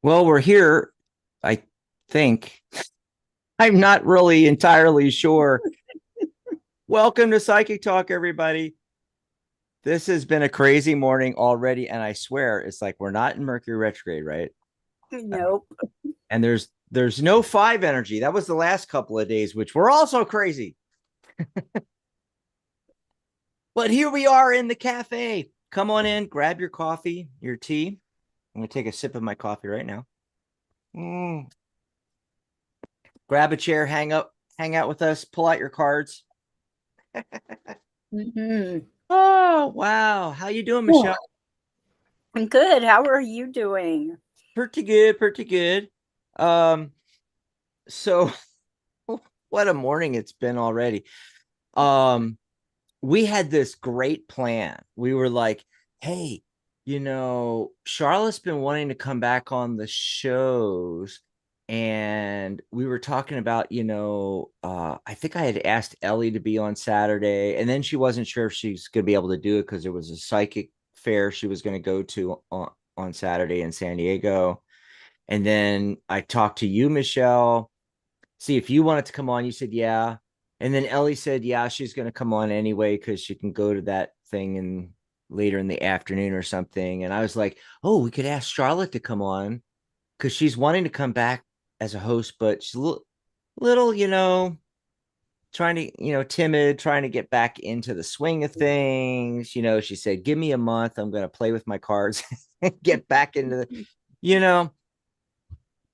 Well, we're here, I think. I'm not really entirely sure. Welcome to Psychic Talk, everybody. This has been a crazy morning already, and I swear it's like we're not in Mercury retrograde, right? Nope. And there's no 5 energy. That was the last couple of days, which were also crazy. But here we are in the cafe. Come on in, grab your coffee, your tea. I'm gonna take a sip of my coffee right now. Grab a chair, hang out with us, pull out your cards. Mm-hmm. Oh, wow. How you doing, Michelle? Good. How are you doing? Pretty good, pretty good. Um, so what a morning it's been already. Um, we had this great plan. We were like, hey, Charlotte's been wanting to come back on the shows. And we were talking about, I think I had asked Ellie to be on Saturday, and then she wasn't sure if she's going to be able to do it because there was a psychic fair she was going to go to on Saturday in San Diego. And then I talked to you, Michelle, see if you wanted to come on. You said, yeah. And then Ellie said, yeah, she's going to come on anyway because she can go to that thing later in the afternoon or something. And I was like, oh, we could ask Charlotte to come on because she's wanting to come back as a host, but she's little, trying to, timid, trying to get back into the swing of things. She said, give me a month. I'm going to play with my cards and get back into you know,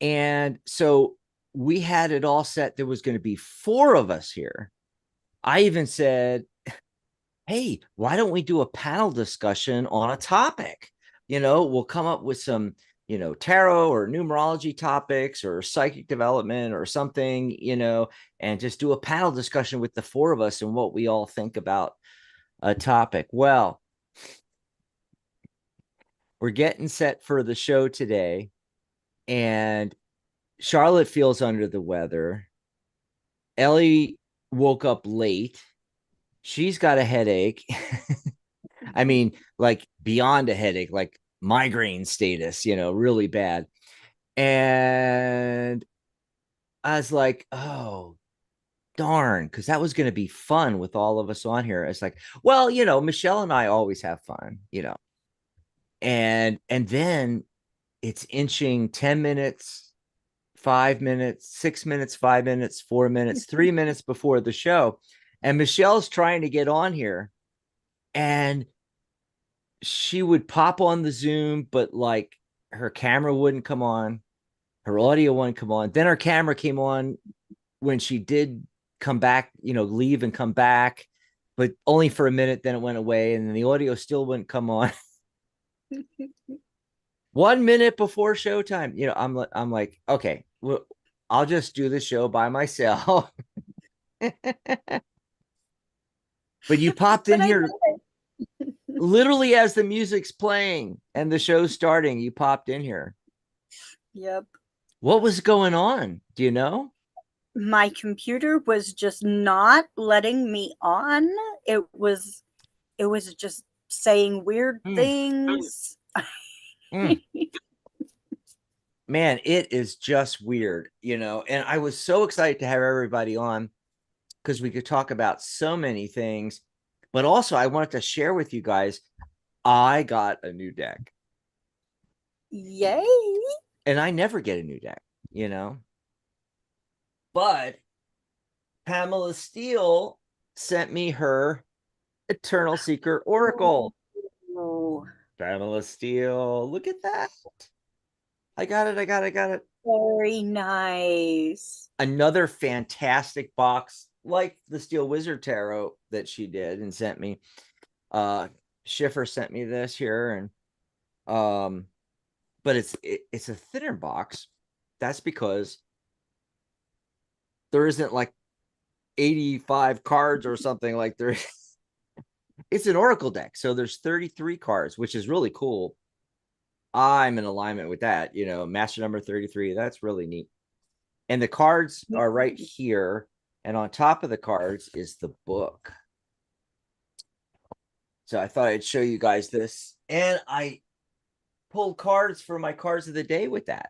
and so we had it all set. There was going to be 4 of us here. I even said, hey, why don't we do a panel discussion on a topic? We'll come up with some, tarot or numerology topics or psychic development or something, and just do a panel discussion with the 4 of us and what we all think about a topic. Well, we're getting set for the show today, and Charlotte feels under the weather. Ellie woke up late. She's got a headache. I mean, like beyond a headache, like migraine status, really bad. And I was like, oh, darn, because that was going to be fun with all of us on here. It's like, well, Michelle and I always have fun, and then it's inching 10 minutes, 5 minutes, 6 minutes, 5 minutes, 4 minutes, 3 minutes before the show. And Michelle's trying to get on here, and she would pop on the Zoom, but like her camera wouldn't come on, her audio wouldn't come on. Then her camera came on when she did come back, leave and come back, but only for a minute. Then it went away, and then the audio still wouldn't come on. 1 minute before showtime, I'm like, okay, well, I'll just do the show by myself. But you popped in But I here love it. literally as the music's playing and the show's starting. You popped in here. Yep. What was going on? Do you know? My computer was just not letting me on. It was just saying weird Mm, things. mm. Man, it is just weird, and I was so excited to have everybody on because we could talk about so many things. But also, I wanted to share with you guys, I got a new deck, Yay. and I never get a new deck, you know. But Pamela Steele sent me her Eternal Secret Oracle. Oh, Pamela Steele, look at that. I got it. I got it. I got it. very nice. Another fantastic box, like the Steel Wizard Tarot that she did and sent me. Schiffer sent me this here, and but it's a thinner box. That's because there isn't like 85 cards or something like there. It's an Oracle deck, so there's 33 cards, which is really cool. I'm in alignment with that, master number 33. That's really neat. And the cards are right here. And on top of the cards is the book. So I thought I'd show you guys this. And I pulled cards for my cards of the day with that.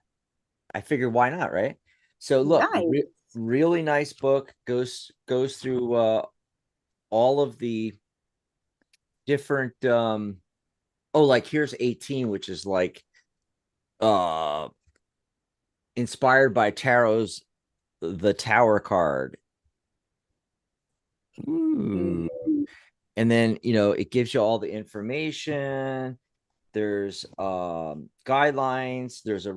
I figured why not, right? So look, Nice. really nice book, goes through all of the different oh, like here's 18, which is like uh inspired by tarot's the Tower card. Ooh. Mm. And then, it gives you all the information. There's guidelines, there's a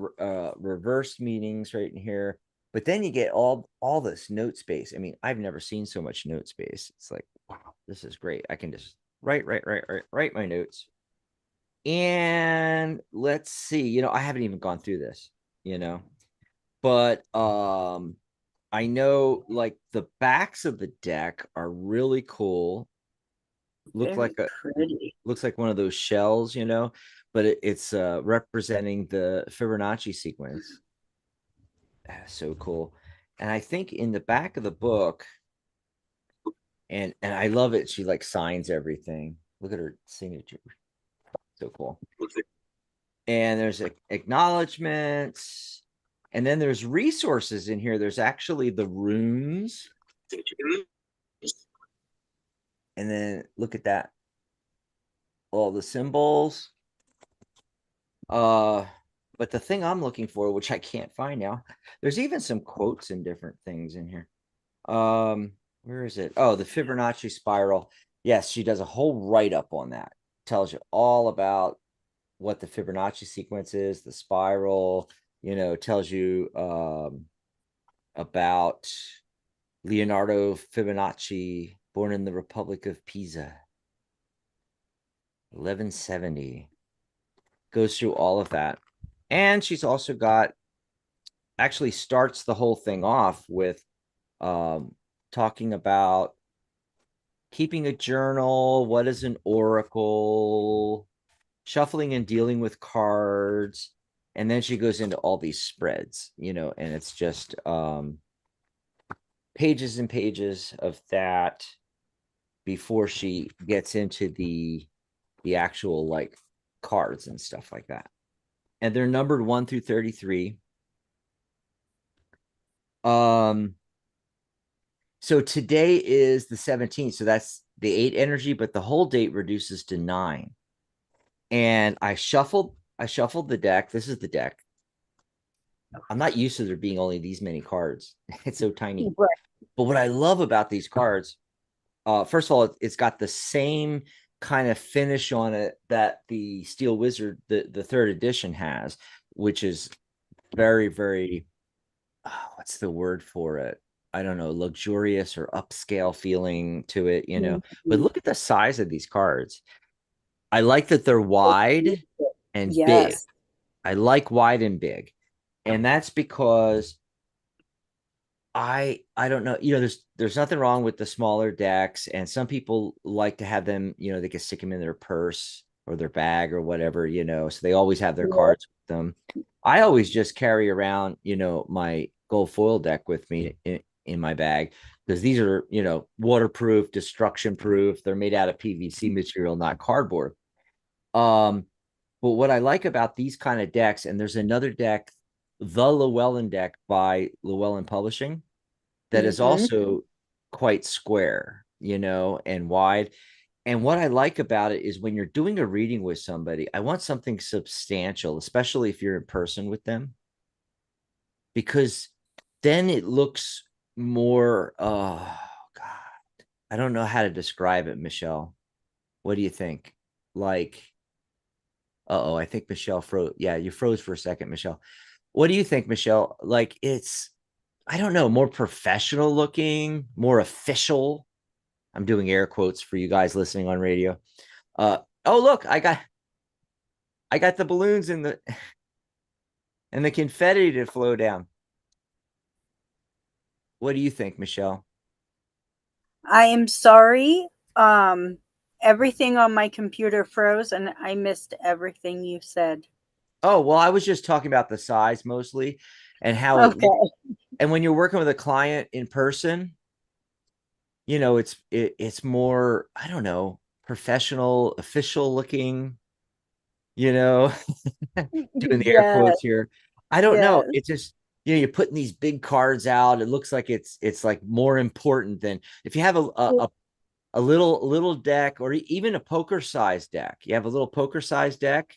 reverse meetings right in here, but then you get all this note space. I mean, I've never seen so much note space. It's like, wow, this is great. I can just write my notes. And let's see, I haven't even gone through this, but I know like the backs of the deck are really cool. Look like Very pretty. looks like one of those shells, but it's representing the Fibonacci sequence. So cool. And I think in the back of the book, and I love it, she like signs everything. Look at her signature. So cool. And there's acknowledgments, and then there's resources in here. There's actually the runes. And then look at that. All the symbols. But the thing I'm looking for, which I can't find now, there's even some quotes and different things in here. Where is it? Oh, the Fibonacci spiral. Yes, she does a whole write-up on that. Tells you all about what the Fibonacci sequence is, the spiral, tells you about Leonardo Fibonacci, born in the Republic of Pisa, 1170. Goes through all of that. And she's also got, actually starts the whole thing off with talking about keeping a journal, what is an oracle, shuffling and dealing with cards. And then she goes into all these spreads, and it's just pages and pages of that before she gets into the actual like cards and stuff like that. And they're numbered 1 through 33. So today is the 17th, so that's the 8 energy, but the whole date reduces to 9. And I shuffled the deck. This is the deck. I'm not used to there being only these many cards. It's so tiny. Right. But what I love about these cards, first of all, it's got the same kind of finish on it that the Steel Wizard, the third edition has, which is very, very, what's the word for it? I don't know, luxurious or upscale feeling to it, But look at the size of these cards. I like that they're wide and big. Yes. I like wide and big. And that's because I don't know, there's nothing wrong with the smaller decks, and some people like to have them, they can stick them in their purse or their bag or whatever, so they always have their cards with them. I always just carry around, my gold foil deck with me in my bag, because these are, waterproof, destruction proof. They're made out of PVC material, not cardboard. But what I like about these kind of decks, and there's another deck, the Llewellyn deck by Llewellyn Publishing, that is also quite square, and wide. And what I like about it is when you're doing a reading with somebody, I want something substantial, especially if you're in person with them, because then it looks more, oh God, I don't know how to describe it, Michelle. What do you think? Like, uh-oh, I think Michelle froze. Yeah, you froze for a second, Michelle. What do you think, Michelle? Like, it's, I don't know, more professional looking, more official. I'm doing air quotes for you guys listening on radio. Oh, look, I got the balloons in the and the confetti to flow down. What do you think, Michelle? I am sorry. Um, Everything on my computer froze and I missed everything you said. Oh, well, I was just talking about the size mostly, and how it Okay. And when you're working with a client in person, it's more, I don't know, professional, official looking, you know, doing the air Yes, quotes here. I don't know. yes. It's just, you're putting these big cards out. It looks like it's like more important than if you have a little deck, or even a poker size deck. You have a little poker size deck,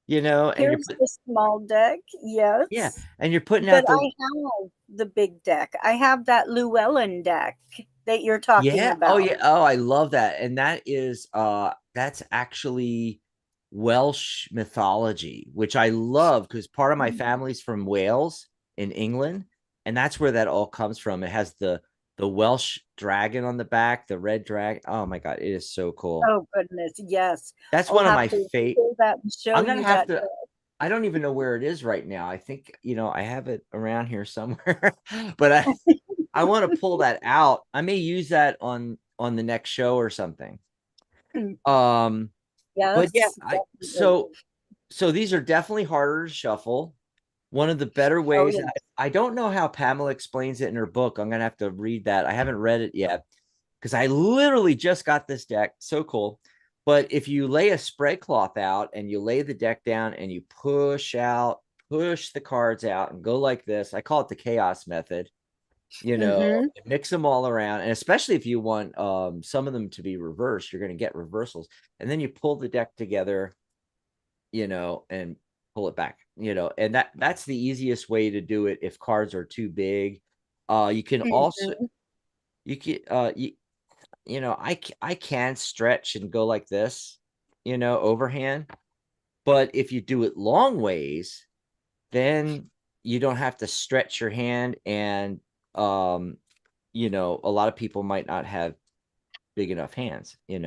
and Here's the small deck, yeah, yes. and you're putting But out the I have the big deck. I have that Llewellyn deck that you're talking yeah. Oh, about. yeah. Oh, I love that. And that's actually Welsh mythology, which I love because part of my family's from Wales in England, and that's where that all comes from. It has the Welsh dragon on the back, the red dragon. Oh my God, it is so cool. Oh goodness, yes. That's I'll one of have my to fate. pull that and show I'm gonna you have that to. deck. I don't even know where it is right now. I think, I have it around here somewhere, but I want to pull that out. I may use that on the next show or something. Um, but yeah, Yes, I definitely. so these are definitely harder to shuffle. One of the better Oh ways, yes. I don't know how Pamela explains it in her book. I'm gonna have to read that. I haven't read it yet because I literally just got this deck. So cool. But if you lay a spread cloth out and you lay the deck down and you push the cards out and go like this, I call it the chaos method. Mm-hmm. Mix them all around, and especially if you want some of them to be reversed, you're going to get reversals, and then you pull the deck together, and pull it back, and that's the easiest way to do it if cards are too big. You can also Mm-hmm. you can I can stretch and go like this, overhand, but if you do it long ways, then you don't have to stretch your hand, and um a lot of people might not have big enough hands. And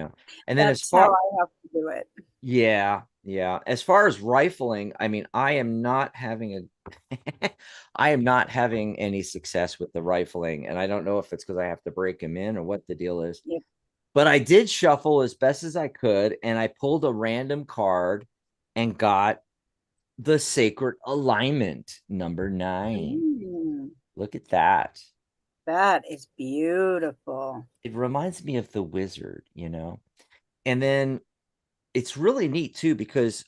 then as That's how far, I have to do it. yeah, yeah. As far as rifling, I mean, I am not having I am not having any success with the rifling. And I don't know if it's because I have to break them in or what the deal is. Yep. But I did shuffle as best as I could, and I pulled a random card and got the sacred alignment number 9. Mm, Look at that. that is beautiful. It reminds me of the wizard. And then it's really neat too because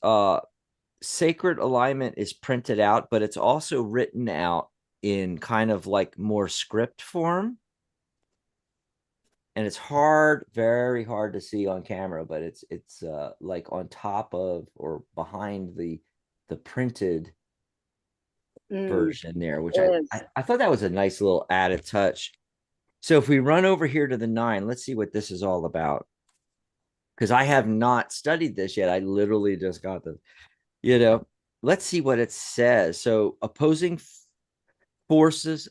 sacred alignment is printed out, but it's also written out in kind of like more script form. And it's hard, very hard to see on camera, but it's like on top of or behind the printed Mm, version there, which I, is. I I thought that was a nice little added touch. So if we run over here to the 9, let's see what this is all about. Because I have not studied this yet. I literally just got this. You know, let's see what it says. So opposing forces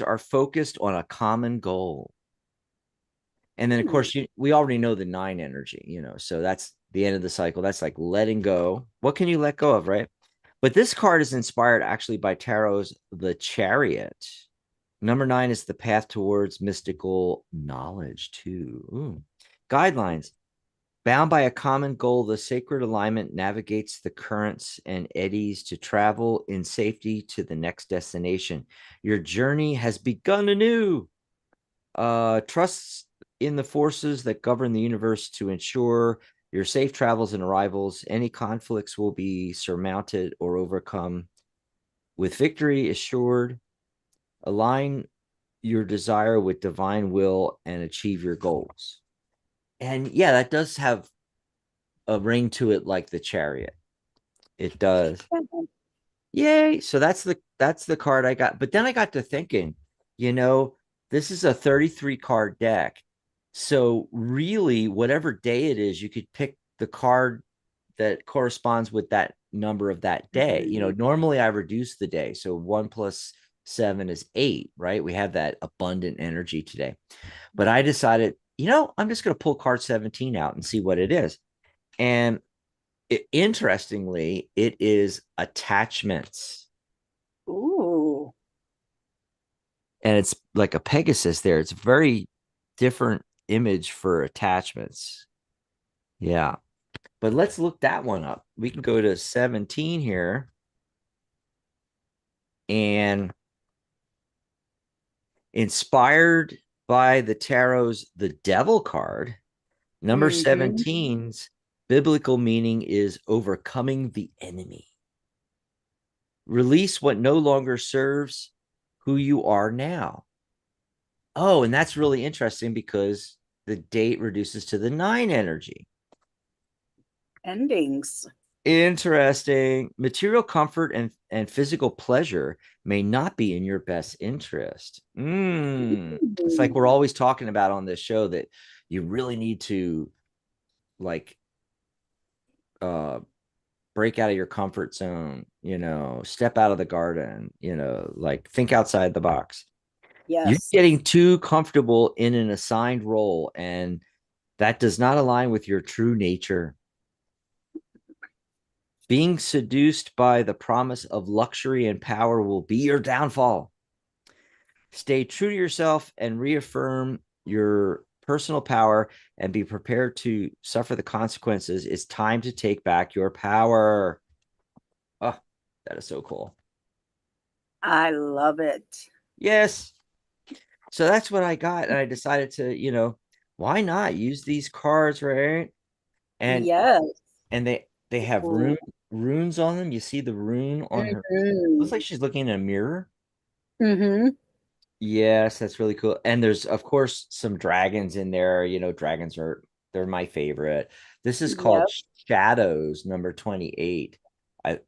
are focused on a common goal. And then of Hmm. course we already know the 9 energy. So that's the end of the cycle. That's like letting go. What can you let go of, right? But this card is inspired actually by Tarot's The Chariot. Number 9 is the path towards mystical knowledge too. Ooh. Guidelines. Bound by a common goal, the sacred alignment navigates the currents and eddies to travel in safety to the next destination. Your journey has begun anew. Trusts in the forces that govern the universe to ensure your safe travels and arrivals. Any conflicts will be surmounted or overcome with victory assured. Align your desire with divine will and achieve your goals. And yeah, that does have a ring to it like the chariot. It does. Yay. So that's the card I got. But then I got to thinking, you know, this is a 33 card deck. So really, whatever day it is, you could pick the card that corresponds with that number of that day. Mhm. Normally I reduce the day. So 1 plus 7 is 8, right? We have that abundant energy today. But I decided, I'm just going to pull card 17 out and see what it is. And interestingly, it is attachments. Ooh. And it's like a Pegasus there. It's a very different image for attachments. Yeah. But let's look that one up. We can go to 17 here. And Inspired by the tarot's The Devil card, number Mm-hmm. 17's biblical meaning is overcoming the enemy. Release what no longer serves who you are now. Oh, and that's really interesting because the date reduces to the 9 energy. Endings. Interesting. Material comfort and physical pleasure may not be in your best interest. It's like we're Mm. always talking about on this show that you really need to like uh break out of your comfort zone, step out of the garden, like think outside the box. You're Yes. getting too comfortable in an assigned role, and that does not align with your true nature. Being seduced by the promise of luxury and power will be your downfall. Stay true to yourself and reaffirm your personal power and be prepared to suffer the consequences. It's time to take back your power. Oh, that is so cool. I love it. Yes. So that's what I got. And I decided to, why not use these cards, right? And Yes. they have Ooh. runes on them. You see the rune on her. Looks Mm-hmm. like she's looking in a mirror. Mm-hmm. Yes, that's really cool. And there's of course some dragons in there. Dragons they're my favorite. This is called Yep. Shadows number 28. I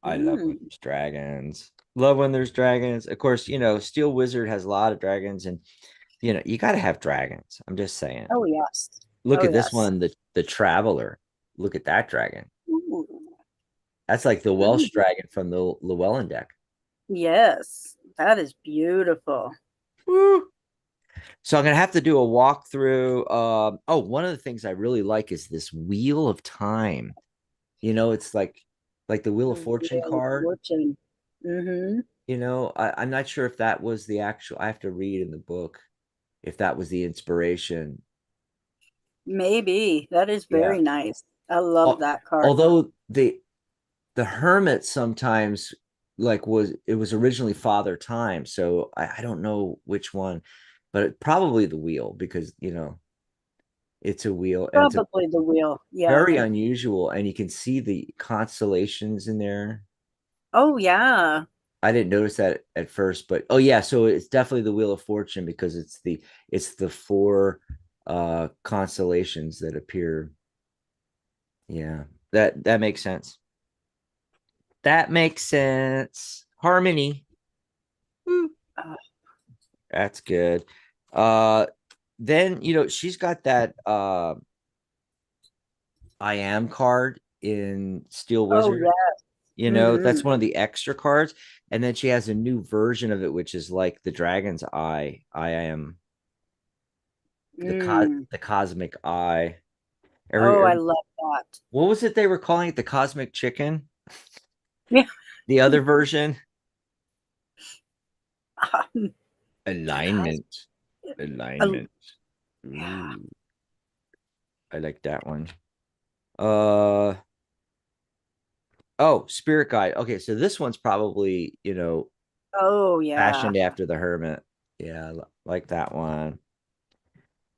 I love when Mm. there's dragons. Love when there's dragons. Of course, Steel Wizard has a lot of dragons, and you got to have dragons. I'm just saying. Oh yes. Look Oh at this yes. one, the Traveler. Look at that dragon. Ooh. That's like the Welsh Ooh. dragon from the Llewellyn deck. Yes. That is beautiful. Woo. So I'm gonna have to do a walkthrough. One of the things I really like is this Wheel of Time. It's like the Wheel The of Fortune Wheel of card. Fortune. Mm-hmm. I'm not sure if that was the actual. I have to read in the book if that was the inspiration. Maybe. That is Yeah. very nice. I love Al- that card. Although the Hermit sometimes it was originally Father Time, so I don't know which one, but probably the Wheel because it's a wheel and it's a Probably the wheel. Yeah. very unusual, and you can see the constellations in there. Oh yeah. I didn't notice that at first, but oh yeah, so it's definitely the Wheel of Fortune because it's the four constellations that appear. Yeah, that makes sense. That makes sense. Harmony. Woo. Uh, That's good. Uh then she's got that I am card in Steel oh Wizard. yeah. That's Mm-hmm. one of the extra cards. And then she has a new version of it, which is like the dragon's eye. I am Mm. the cosmic eye. Oh, I Every love that. what was it they were calling it? The cosmic chicken? Yeah. The other version? The cos. Alignment. Uh, Alignment. yeah. Ooh, I like that one. Uh oh, spirit guide. Okay, so this one's probably, Oh yeah. fashioned after the hermit. Yeah, like that one.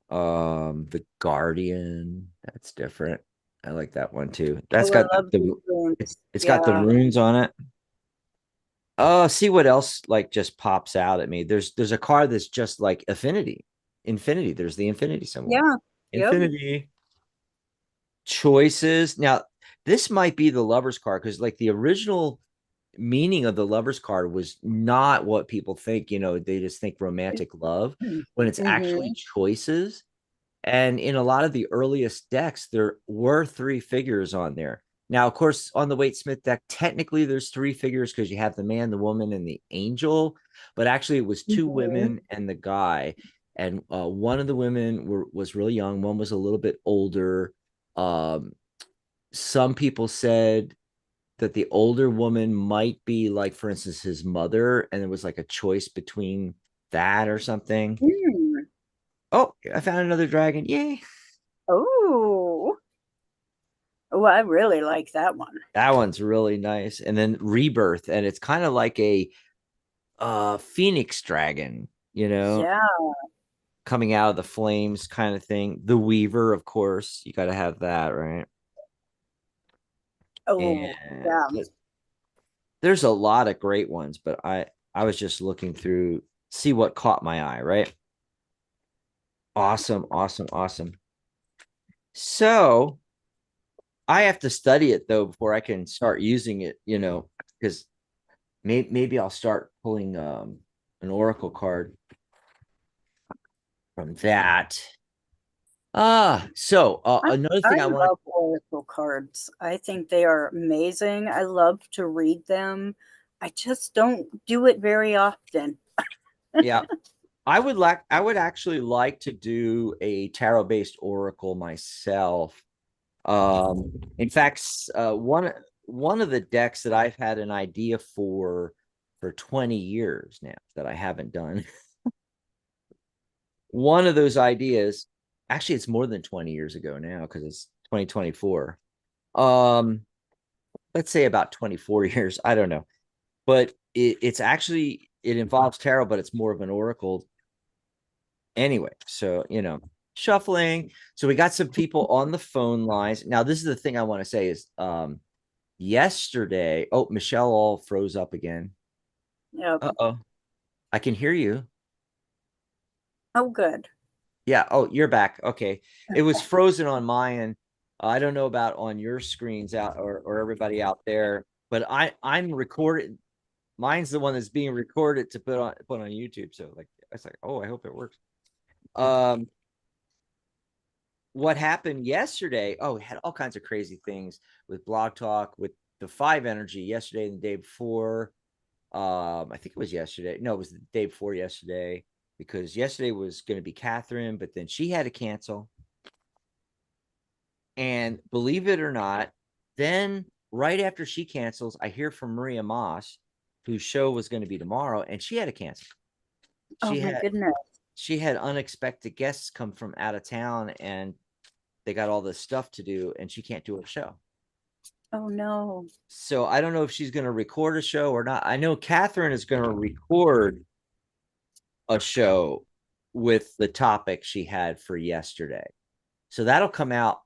The Guardian, that's different. I like that one too. That's Oh, I got love the these it's got the Yeah. runes on it. See what else like just pops out at me. There's a card that's just like affinity. Infinity. There's the infinity symbol. Yeah. Yep. Infinity choices. Now, this might be the lover's card because like the original meaning of the lover's card was not what people think. They just think romantic love when it's actually Mm-hmm. choices. And in a lot of the earliest decks, there were 3 figures on there. Now, of course, on the Waite Smith deck, technically there's 3 figures because you have the man, the woman, and the angel. But actually, it was two Mm-hmm. women and the guy. And one of the women was really young, one was a little bit older. Um, some people said that the older woman might be like, for instance, his mother, and it was like a choice between that or something. Mm. Oh, I found another dragon. Yay. Oh. Oh, I really like that one. That one's really nice. And then Rebirth, and it's kind of like a phoenix dragon. Yeah. coming out of the flames kind of thing. The Weaver, of course, you got to have that, right? Oh, And yeah. there's a lot of great ones, but I was just looking through, see what caught my eye, right? Awesome, awesome, awesome. So I have to study it though before I can start using it, because maybe I'll start pulling an oracle card from that. I, Another I thing I want, love oracle cards. I think they are amazing. I love to read them. I just don't do it very often. yeah, I would actually like to do a tarot based oracle myself. In fact, one of the decks that I've had an idea for 20 years now that I haven't done. One of those ideas, actually, it's more than 20 years ago now because it's 2024. Um, let's say about 24 years. I don't know, but it's actually it involves tarot, but it's more of an oracle anyway. So shuffling. So we got some people on the phone lines. Now, this is the thing I want to say is yesterday. Oh, Michelle all froze up again. Yep. Uh-oh. I can hear you. Oh, good. Yeah. Oh, you're back. Okay. It was frozen on my end. I don't know about on your screens out or everybody out there, but I'm recorded. Mine's the one that's being recorded to put on YouTube. So like I was like, oh, I hope it works. Um, what happened yesterday? Oh, we had all kinds of crazy things with Blog Talk, with the Five Energy yesterday and the day before. I think it was yesterday. No, it was the day before yesterday because yesterday was going to be Catherine, but then she had to cancel. And believe it or not, then right after she cancels, I hear from Maria Moss, whose show was going to be tomorrow, and she had to cancel. Oh She my had goodness. she had unexpected guests come from out of town, and they got all this stuff to do, and she can't do her show. Oh no. So I don't know if she's going to record a show or not. I know Catherine is going to record a show with the topic she had for yesterday. So that'll come out.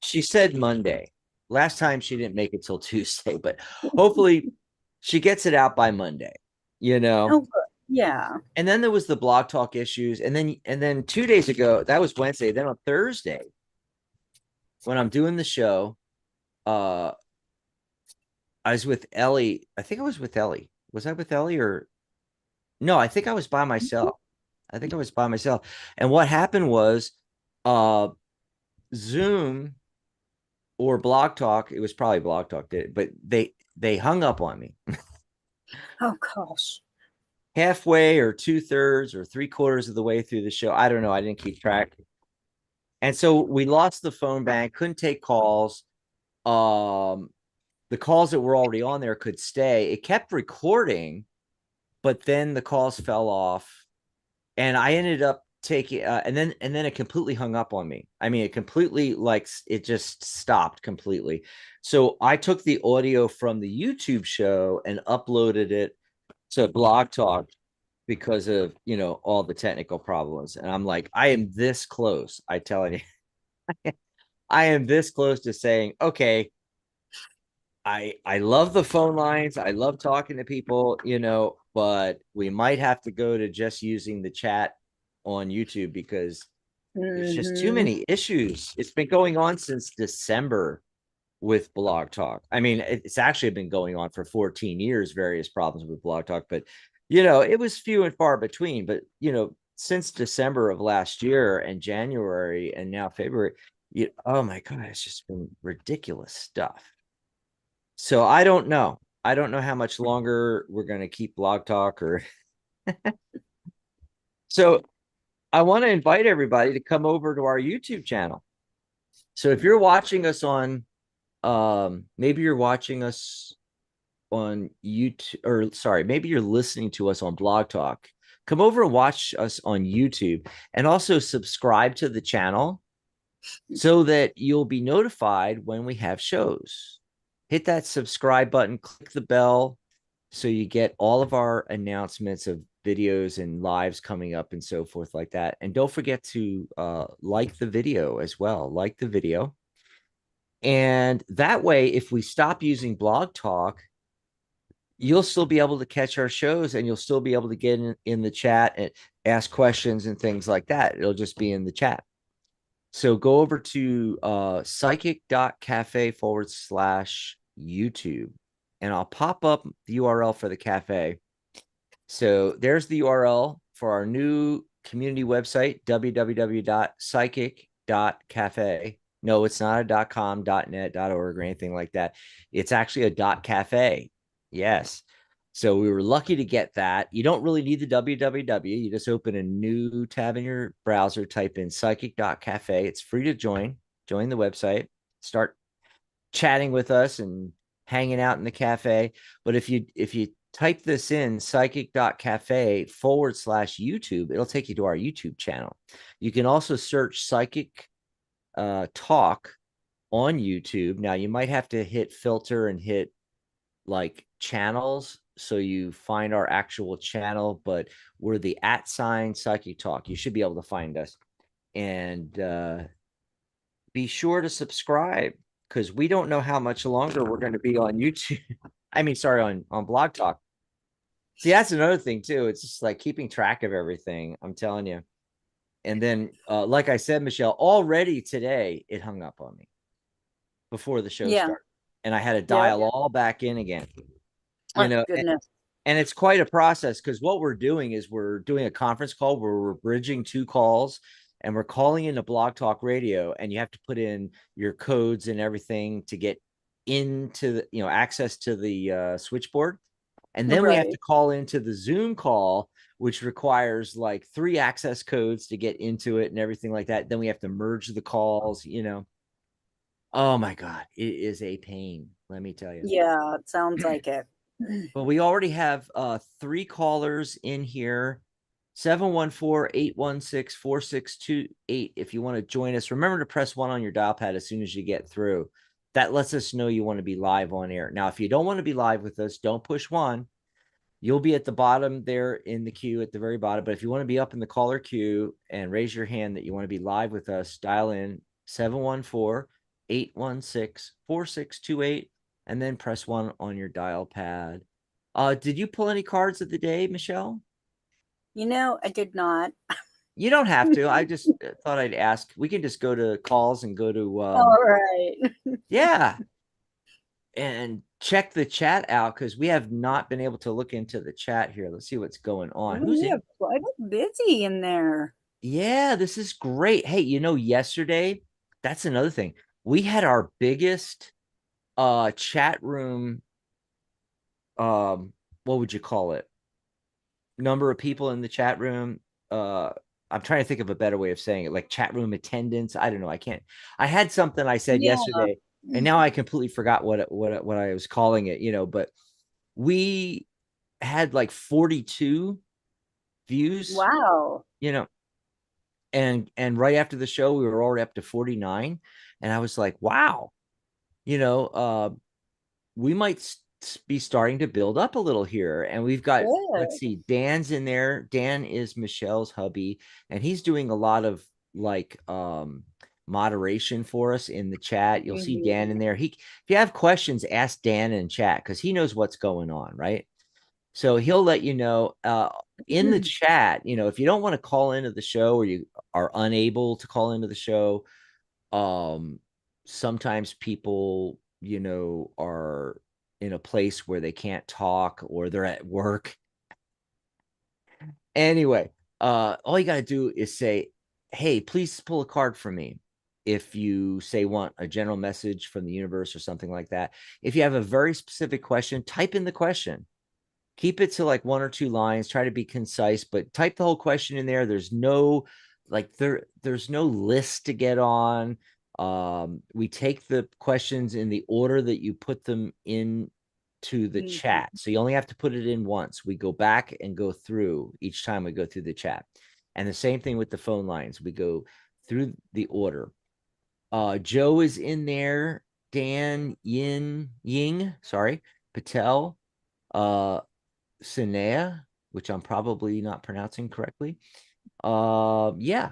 She said Monday. Last time she didn't make it till Tuesday, but hopefully she gets it out by Monday, you know. Oh, good. Yeah. And then there was the blog talk issues. And then 2 days ago, that was Wednesday. Then on Thursday, when I'm doing the show, uh I was with Ellie. I think I was with Ellie. Was I with Ellie or no? I think I was by myself. I think I was by myself. And what happened was uh Zoom or Blog Talk, it was probably Blog Talk did it, but they hung up on me Oh gosh. halfway or two-thirds or three-quarters of the way through the show. I don't know. I didn't keep track. And so we lost the phone bank, couldn't take calls. Um, the calls that were already on there could stay. It kept recording, but then the calls fell off. And I ended up taking and then it completely hung up on me. I mean, it completely like it just stopped completely. So I took the audio from the YouTube show and uploaded it to Blog Talk because of all the technical problems. And I'm like, I am this close. I tell you, I am this close to saying, okay, I love the phone lines. I love talking to people, but we might have to go to just using the chat on YouTube because there's just too Mm-hmm. many issues. It's been going on since December with Blog Talk. I mean, it's actually been going on for 14 years, various problems with Blog Talk, but it was few and far between. But since December of last year and January and now February, oh my God, it's just been ridiculous stuff. So I don't know. I don't know how much longer we're going to keep Blog Talk or so I want to invite everybody to come over to our YouTube channel. So if you're watching us on maybe you're watching us on YouTube or sorry, maybe you're listening to us on Blog Talk. Come over and watch us on YouTube and also subscribe to the channel so that you'll be notified when we have shows. Hit that subscribe button, click the bell so you get all of our announcements of videos and lives coming up and so forth like that. And don't forget to like the video as well. Like the video. And that way, if we stop using Blog Talk, you'll still be able to catch our shows and you'll still be able to get in the chat and ask questions and things like that. It'll just be in the chat. So go over to psychic.cafe/YouTube and I'll pop up the URL for the cafe. So there's the URL for our new community website, www.psychic.cafe. No, it's not a .com, .net, .org, or anything like that. It's actually a .cafe. Yes. So we were lucky to get that. You don't really need the www. You just open a new tab in your browser, type in psychic.cafe. It's free to join. Join the website. Start chatting with us and hanging out in the cafe. But if you type this in psychic.cafe/YouTube, it'll take you to our YouTube channel. You can also search Psychic Talk on YouTube. Now you might have to hit filter and hit like channels so you find our actual channel, but we're the @Psychic Talk. You should be able to find us. And be sure to subscribe because we don't know how much longer we're going to be on YouTube. I mean, sorry, on Blog Talk. See, that's another thing too. It's just like keeping track of everything. I'm telling you. And then, like I said, Michelle, already today it hung up on me before the show Yeah. started, and I had to Yeah. dial all back in again. You Oh, know, goodness. and it's quite a process because what we're doing is we're doing a conference call where we're bridging two calls and we're calling into Blog Talk Radio, and you have to put in your codes and everything to get into the, access to the switchboard. And then we have to Right. call into the Zoom call, which requires like 3 access codes to get into it and everything like that. Then we have to merge the calls. Oh my God, it is a pain, let me tell you. Yeah, it sounds like it. But we already have 3 callers in here. 714-816-4628 if you want to join us. Remember to press 1 on your dial pad as soon as you get through. That lets us know you want to be live on air. Now, if you don't want to be live with us, don't push 1. You'll be at the bottom there in the queue at the very bottom. But if you want to be up in the caller queue and raise your hand that you want to be live with us, dial in 714-816-4628 and then press 1 on your dial pad. Did you pull any cards of the day, Michelle? I did not. You don't have to. I just thought I'd ask. We can just go to calls and go to All right. yeah, and check the chat out because we have not been able to look into the chat here. Let's see what's going on. Oh, Who's yeah, in? quite busy in there. Yeah, this is great. Hey, yesterday, that's another thing. We had our biggest chat room, what would you call it? Number of people in the chat room. I'm trying to think of a better way of saying it, like chat room attendance. I don't know. I can't. I had something I said Yeah. yesterday, and now I completely forgot what I was calling it. But we had like 42 views. Wow. You know, and right after the show, we were already up to 49, and I was like, wow. You know, we might be starting to build up a little here. And we've got, let's Good. see, Dan's in there. Dan is Michelle's hubby, and he's doing a lot of like moderation for us in the chat. You'll see Dan in Mhm. there. If you have questions, ask Dan in chat because he knows what's going on, right? So he'll let you know in the chat, if you don't want to call into the show or you are unable to call into the show, um sometimes people are in a place where they can't talk or they're at work. Anyway, all you got to do is say, hey, please pull a card for me. If you say want a general message from the universe or something like that. If you have a very specific question, type in the question. Keep it to like 1 or 2 lines. Try to be concise, but type the whole question in there. There's no there's no list to get on. We take the questions in the order that you put them in to the Mhm. chat. So you only have to put it in once. We go back and go through each time we go through the chat. And the same thing with the phone lines. We go through the order. Joe is in there. Dan Ying, sorry, Patel, Sinea, which I'm probably not pronouncing correctly. Yeah,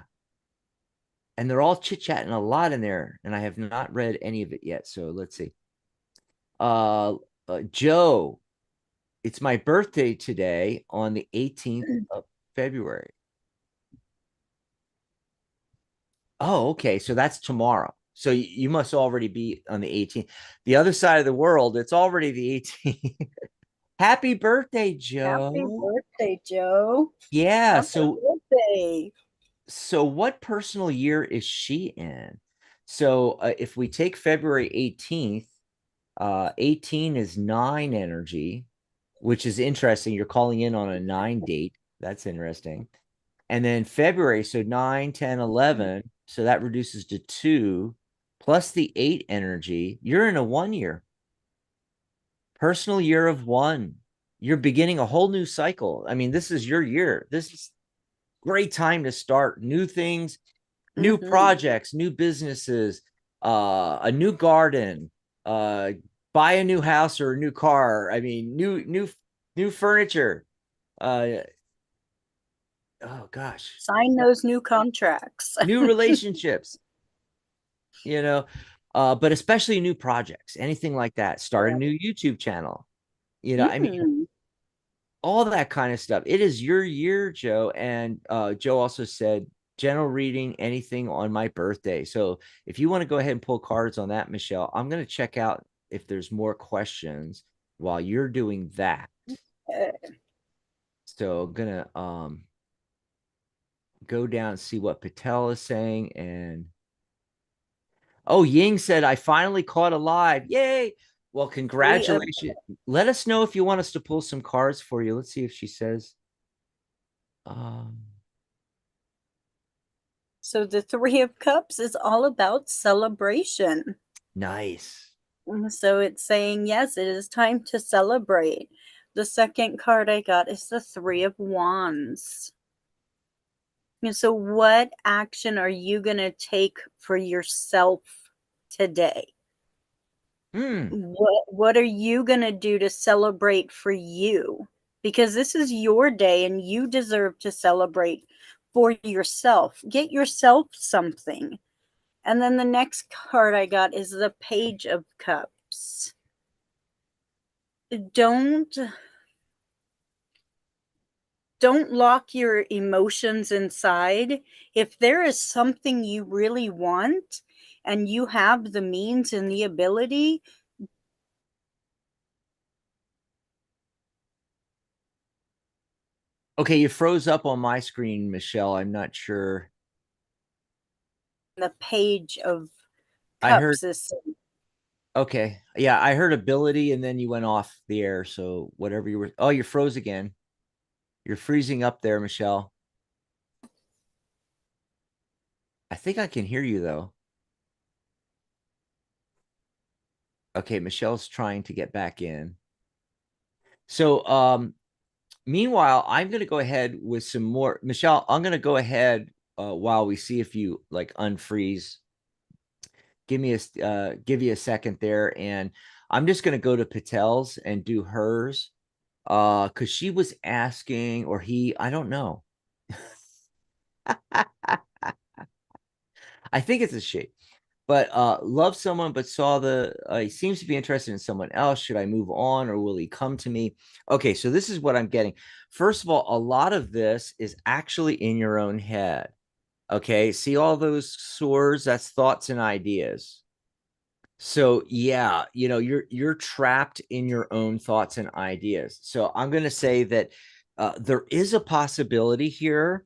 and they're all chit chatting a lot in there, and I have not read any of it yet. So let's see. Uh, Joe, it's my birthday today on the 18th of February. Oh, okay. So that's tomorrow. So you must already be on the 18th. The other side of the world, it's already the 18th. Happy birthday, Happy Joe. birthday, Joe. Yeah. Happy birthday. So what personal year is she in? So if we take February 18th, 18 is 9 energy, which is interesting. You're calling in on a 9 date. That's interesting. And then February, so 9, 10, 11. So that reduces to 2 plus the 8 energy. You're in a 1 year, personal year of 1. You're beginning a whole new cycle. I mean, this is your year. This is great time to start new things, new Mm-hmm. projects, new businesses, a new garden, uh, buy a new house or a new car. I mean, new furniture. Uh, oh gosh, Sign those new contracts. new relationships. You know, but especially new projects, anything like that. Start a Yeah. new YouTube channel. I mean, Mm. all that kind of stuff. It is your year, Joe. And Joe also said general reading, anything on my birthday. So if you want to go ahead and pull cards on that, Michelle, I'm going to check out if there's more questions while you're doing that. Uh, So I'm gonna go down and see what Patel is saying. And oh, Ying said, I finally caught a live. Yay. Well, 3 of congratulations. Let us know if you want us to pull some cards for you. Let's see if she says. Um, So the 3 of Cups is all about celebration. nice. So it's saying, yes, it is time to celebrate. The second card I got is the 3 of Wands. And so, what action are you going to take for yourself today? Hmm. What are you going to do to celebrate for you? Because this is your day and you deserve to celebrate for yourself. Get yourself something. And then the next card I got is the Page of Cups. Don't don't lock your emotions inside. If there is something you really want and you have the means and the ability, Okay, you froze up on my screen, Michelle. I'm not sure. the Page of I heard, Cups is okay. Yeah, I heard ability and then you went off the air. So whatever you were, oh, you froze again. You're freezing up there, Michelle. I think I can hear you though. Okay, Michelle's trying to get back in. So, meanwhile, I'm going to go ahead with some more. Michelle, I'm going to go ahead while we see if you like unfreeze. Give you a second there, and I'm just going to go to Patel's and do hers because she was asking, or he, I don't know. I think it's a she. But love someone, but saw he seems to be interested in someone else. Should I move on or will he come to me? Okay, so this is what I'm getting. First of all, a lot of this is actually in your own head. Okay, see all those swords? That's thoughts and ideas. So yeah, you're trapped in your own thoughts and ideas. So I'm going to say that there is a possibility here.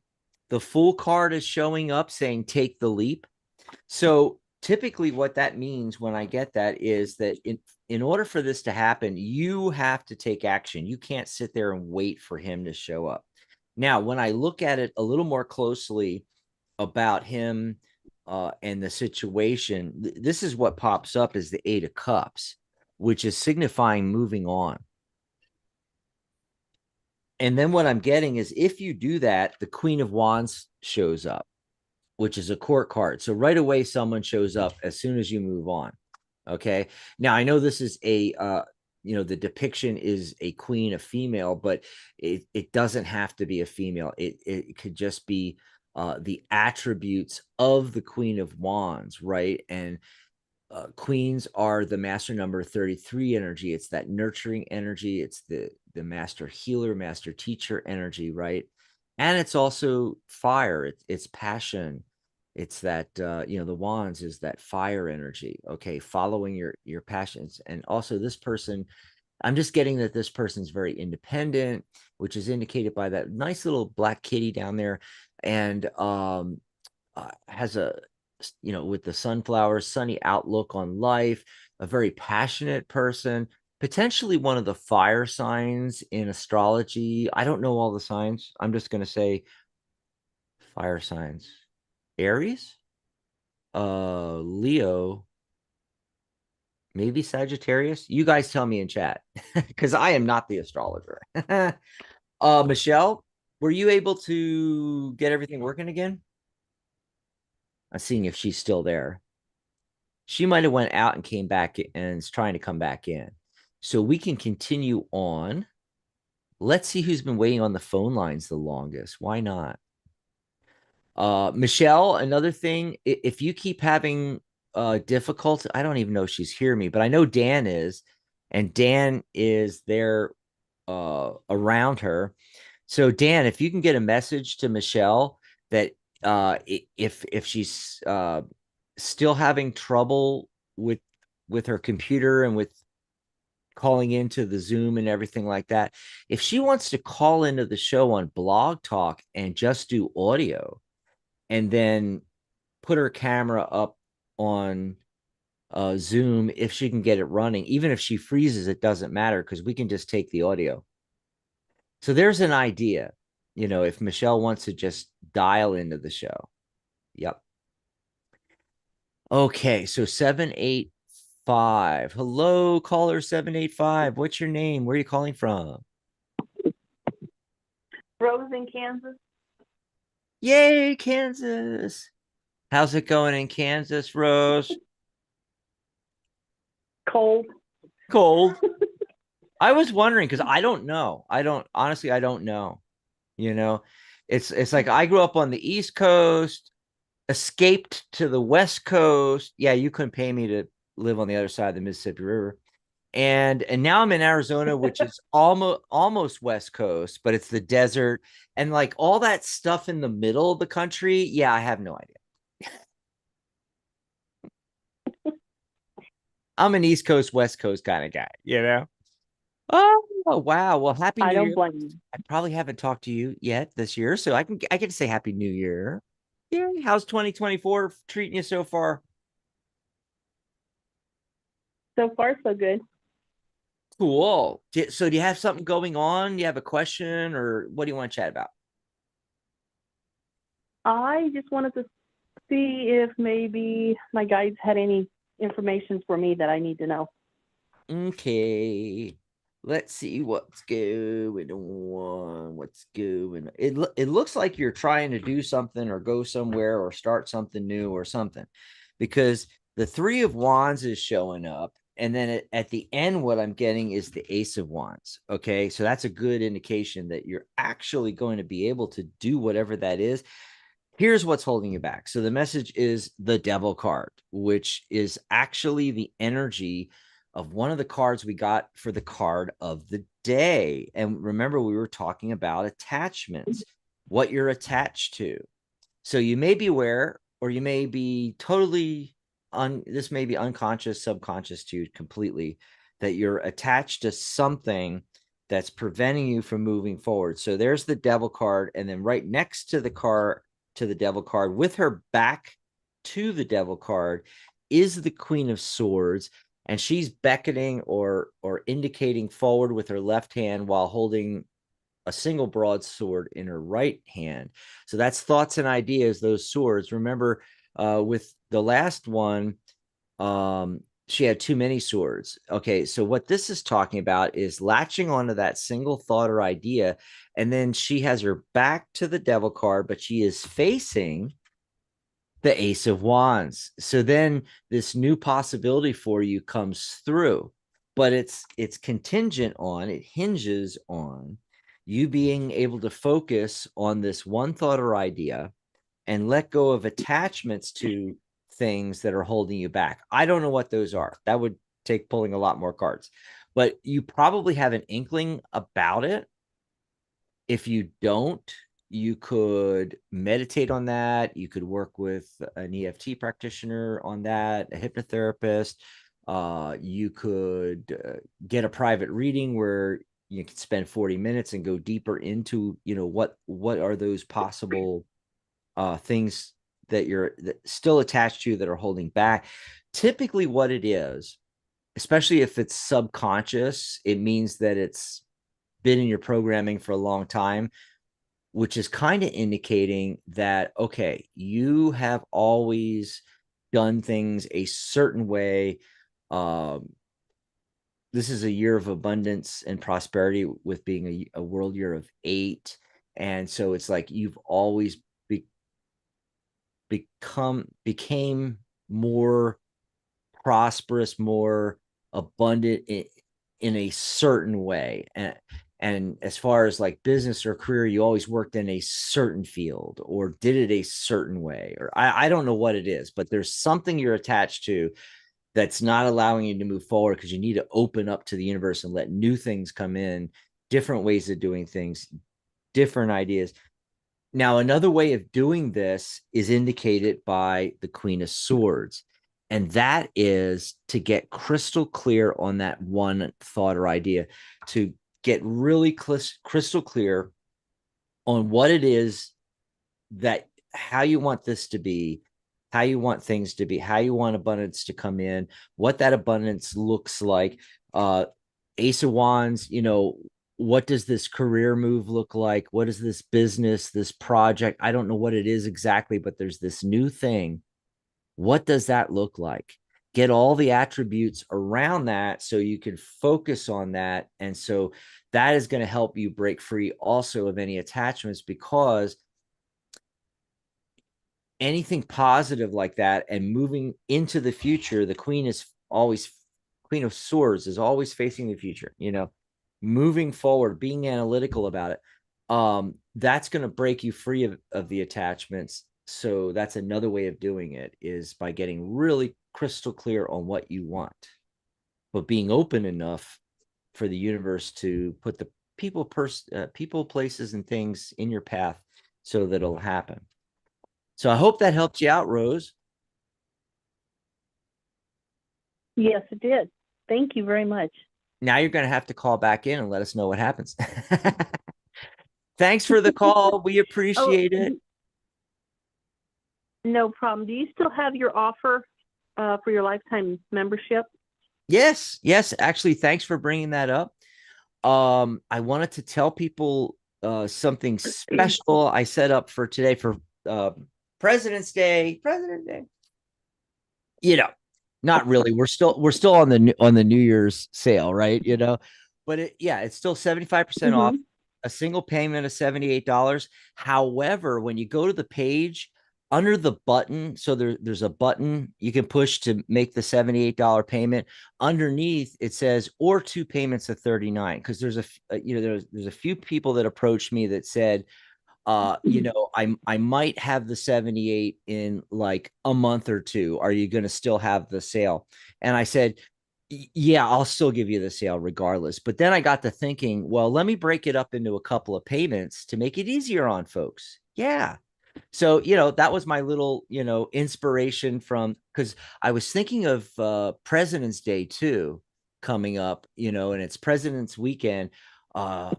The Fool card is showing up saying take the leap. So typically what that means when I get that is that in order for this to happen, you have to take action. You can't sit there and wait for him to show up. Now, when I look at it a little more closely about him and the situation, this is what pops up is the 8 of Cups, which is signifying moving on. And then what I'm getting is if you do that, the Queen of Wands shows up, which is a court card. So right away, someone shows up as soon as you move on. Okay. Now I know this is the depiction is a queen, a female, but it doesn't have to be a female. It could just be the attributes of the Queen of Wands, right? And queens are the master number 33 energy. It's that nurturing energy. It's the master healer, master teacher energy, right? And it's also fire. It's passion. It's that the wands is that fire energy. Okay, following your passions. And also this person, I'm just getting that this person's very independent, which is indicated by that nice little black kitty down there, and has a with the sunflowers, sunny outlook on life, a very passionate person, potentially one of the fire signs in astrology. I don't know all the signs. I'm just going to say fire signs. Aries, Leo, maybe Sagittarius. You guys tell me in chat because I am not the astrologer. Michelle, were you able to get everything working again? I'm seeing if she's still there. She might have went out and came back and is trying to come back in. So we can continue on. Let's see who's been waiting on the phone lines the longest. Why not? Michelle, another thing, if you keep having difficulty, I don't even know if she's hearing me, but I know Dan is, and Dan is there around her. So Dan, if you can get a message to Michelle that if she's still having trouble with her computer and with calling into the Zoom and everything like that, if she wants to call into the show on Blog Talk and just do audio and then put her camera up on Zoom, if she can get it running, even if she freezes, it doesn't matter because we can just take the audio. So there's an idea, if Michelle wants to just dial into the show. Yep. Okay, so 785. Hello, caller 785. What's your name? Where are you calling from? Rose in Kansas. Yay, Kansas. How's it going in Kansas, Rose? Cold. Cold. I was wondering because I don't know. I don't know. It's like I grew up on the East Coast, escaped to the West Coast. Yeah, you couldn't pay me to live on the other side of the Mississippi River. And now I'm in Arizona, which is almost West Coast, but it's the desert and like all that stuff in the middle of the country. Yeah, I have no idea. I'm an East Coast, West Coast kind of guy. Oh wow! Well, happy I New don't Year. blame you. I probably haven't talked to you yet this year, so I can say Happy New Year. Yeah, how's 2024 treating you so far? So far, so good. Cool. So do you have something going on? Do you have a question, or what do you want to chat about? I just wanted to see if maybe my guides had any information for me that I need to know. Okay. Let's see what's going on. What's going? It looks like you're trying to do something or go somewhere or start something new or something, because the Three of Wands is showing up, and then at the end, what I'm getting is the Ace of Wands. Okay, so that's a good indication that you're actually going to be able to do whatever that is. Here's what's holding you back. So the message is the Devil card, which is actually the energy of one of the cards we got for the card of the day. And remember, we were talking about attachments, what you're attached to. So you may be aware, or you may be totally this may be unconscious, subconscious to you completely, that you're attached to something that's preventing you from moving forward. So there's the Devil card, and then right next to the Devil card, with her back to the Devil card, is the Queen of Swords, and she's beckoning or indicating forward with her left hand while holding a single broadsword in her right hand. So that's thoughts and ideas, those swords. Remember, with the last one, she had too many swords. Okay, so what this is talking about is latching onto that single thought or idea, and then she has her back to the Devil card, but she is facing the Ace of Wands. So then this new possibility for you comes through. but it's contingent on, it hinges on you being able to focus on this one thought or idea and let go of attachments to things that are holding you back. I don't know what those are. That would take pulling a lot more cards, but you probably have an inkling about it. If you don't, you could meditate on that. You could work with an EFT practitioner on that, a hypnotherapist. You could get a private reading where you can spend 40 minutes and go deeper into, what are those possible things that you're still attached to that are holding back. Typically, what it is, especially if it's subconscious, it means that it's been in your programming for a long time, which is kind of indicating that, okay, you have always done things a certain way. This is a year of abundance and prosperity with being a world year of 8. And so it's like you've always became more prosperous, more abundant in a certain way. And as far as like business or career, you always worked in a certain field or did it a certain way, or I don't know what it is, but there's something you're attached to that's not allowing you to move forward because you need to open up to the universe and let new things come in, different ways of doing things, different ideas. Now, another way of doing this is indicated by the Queen of Swords, and that is to get crystal clear on that one thought or idea, to get really crystal clear on what it is that how you want this to be, how you want things to be, how you want abundance to come in, what that abundance looks like. Ace of Wands, what does this career move look like? What is this business, this project? I don't know what it is exactly, but there's this new thing. What does that look like? Get all the attributes around that so you can focus on that. And so that is going to help you break free also of any attachments, because anything positive like that and moving into the future, the Queen of Swords is always facing the future, moving forward, being analytical about it. That's going to break you free of the attachments. So that's another way of doing it, is by getting really crystal clear on what you want, but being open enough for the universe to put the people, places, and things in your path so that it'll happen. So I hope that helped you out, Rose. Yes, it did. Thank you very much. Now you're going to have to call back in and let us know what happens. Thanks for the call. We appreciate it. No problem. Do you still have your offer for your lifetime membership? Yes. Actually, thanks for bringing that up. I wanted to tell people something special I set up for today for President's Day. Not really. We're still on the New Year's sale, right? But it's still 75% off, a single payment of $78. However, when you go to the page under the button, so there's a button you can push to make the $78 payment. Underneath it says, or 2 payments of $39, because there's a few people that approached me that said, I might have the 78 in like a month or 2. Are you going to still have the sale? And I said, yeah, I'll still give you the sale regardless. But then I got to thinking, well, let me break it up into a couple of payments to make it easier on folks. Yeah. So, that was my little, inspiration from, because I was thinking of President's Day too coming up, and it's President's Weekend.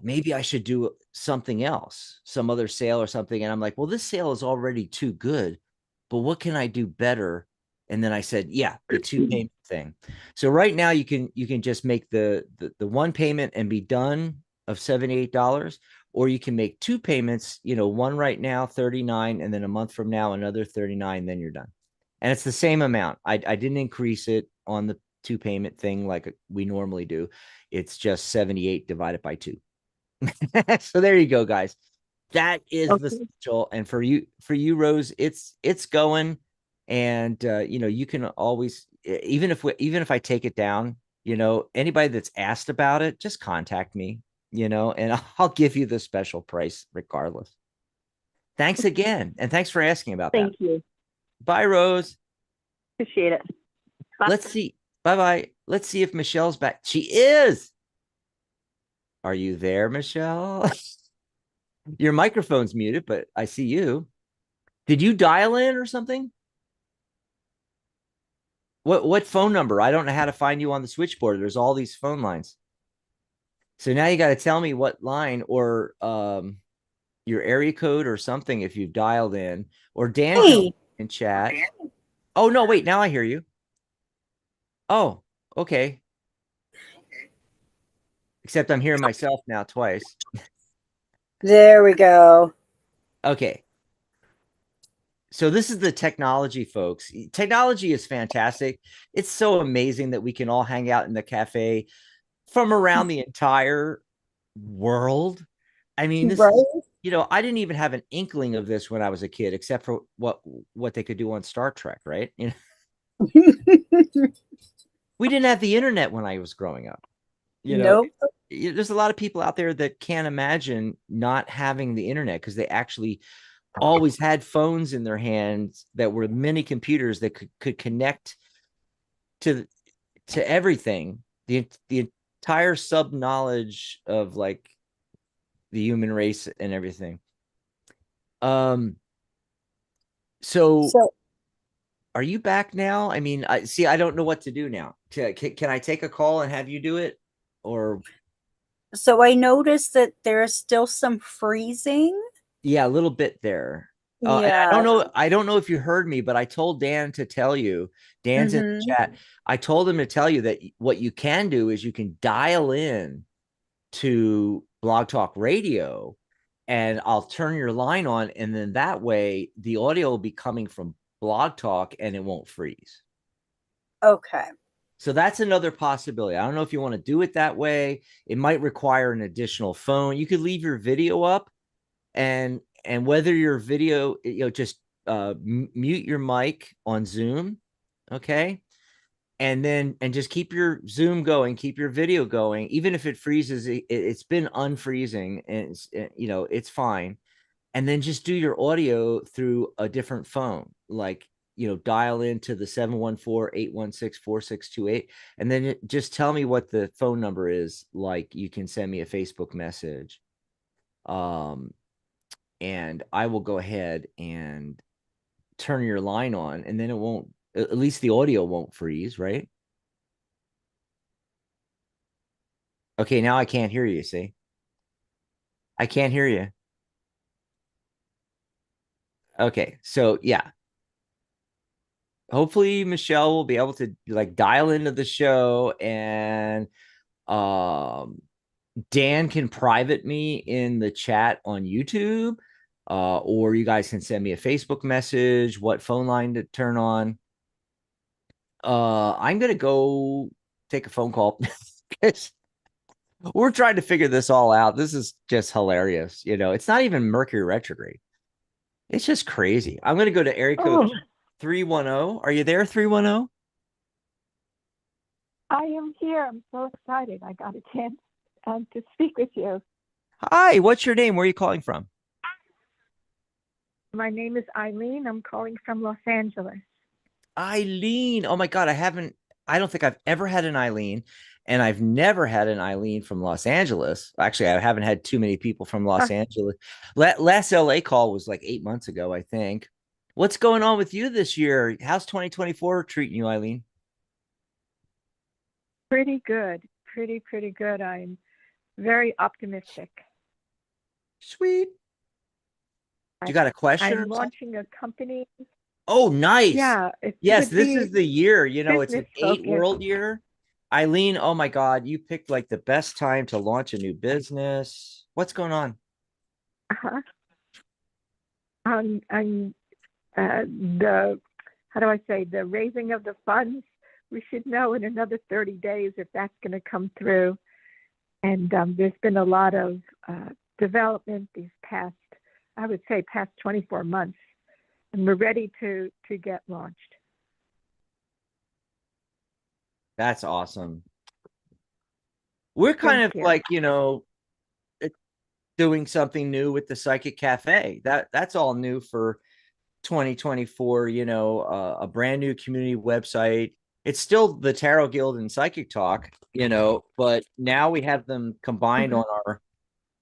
Maybe I should do something else, some other sale or something. And I'm like, well, this sale is already too good, but what can I do better? And then I said, yeah, the 2 payment thing. So right now you can just make the 1 payment and be done of $78, or you can make 2 payments, one right now, 39, and then a month from now, another 39, then you're done. And it's the same amount. I didn't increase it on the 2 payment thing like we normally do. It's just 78 divided by 2. So there you go, guys. That is the special. And for you, Rose, it's going. And you can always, even if I take it down Anybody that's asked about it, just contact me, and I'll give you the special price regardless. Thanks again. And thanks for asking about that. Thank you. Bye, Rose. Appreciate it. Bye. Let's see. Bye-bye. Let's see if Michelle's back. She is. Are you there, Michelle? Your microphone's muted, but I see you. Did you dial in or something? What phone number? I don't know how to find you on the switchboard. There's all these phone lines. So now you got to tell me what line or your area code or something if you've dialed in. Or Dan Hey. in chat. Oh, no, wait. Now I hear you. Oh, okay. Except I'm hearing myself now twice. There we go. Okay. So this is the technology, folks. Technology is fantastic. It's so amazing that we can all hang out in the cafe from around the entire world. I mean, this Right? is, I didn't even have an inkling of this when I was a kid, except for what they could do on Star Trek, right? We didn't have the internet when I was growing up. Nope. There's a lot of people out there that can't imagine not having the internet because they actually always had phones in their hands that were mini computers that could connect to everything, the entire sub knowledge of like the human race and everything. So are you back now? I mean, I don't know what to do now. Can I take a call and have you do it? Or So I noticed that there's still some freezing. yeah, a little bit there. And Yeah. I don't know if you heard me, but I told Dan to tell you. Dan's in the Mhm. chat. I told him to tell you that what you can do is you can dial in to Blog Talk Radio, and I'll turn your line on, and then that way the audio will be coming from Blog Talk and it won't freeze. Okay. So that's another possibility. I don't know if you want to do it that way. It might require an additional phone. You could leave your video up, and whether your video, just mute your mic on Zoom, okay? And just keep your Zoom going, keep your video going, even if it freezes. It's been unfreezing, and it's fine. And then just do your audio through a different phone, like dial into the 714-816-4628, and then just tell me what the phone number is. Like, you can send me a Facebook message, and I will go ahead and turn your line on, and then it won't, at least the audio won't freeze, right? Okay, now I can't hear you, see? I can't hear you. Okay, so yeah. Hopefully Michelle will be able to like dial into the show, and Dan can private me in the chat on YouTube, or you guys can send me a Facebook message, what phone line to turn on. I'm gonna go take a phone call because we're trying to figure this all out. This is just hilarious. It's not even Mercury retrograde. It's just crazy. I'm gonna go to area code 310. Are you there, 310? I am here. I'm so excited. I got a chance to speak with you. Hi, what's your name? Where are you calling from? My name is Eileen. I'm calling from Los Angeles. Eileen. Oh my God, I don't think I've ever had an Eileen, and I've never had an Eileen from Los Angeles. Actually, I haven't had too many people from Los Angeles. Last LA call was like 8 months ago, I think. What's going on with you this year? How's 2024 treating you, Eileen? Pretty good. Pretty good. I'm very optimistic. Sweet. You got a question? I'm launching a company. Oh, nice. Yeah. Yes, this is the year. It's an 8 world year. Eileen, oh my God, you picked like the best time to launch a new business. What's going on? Uh-huh. The how do I say, the raising of the funds, we should know in another 30 days if that's going to come through. And there's been a lot of development these past 24 months, and we're ready to get launched. That's awesome. We're kind Thank of you. like, doing something new with the Psychic Cafe. That's all new for 2024, a brand new community website. It's still the Tarot Guild and Psychic Talk, but now we have them combined Mhm. on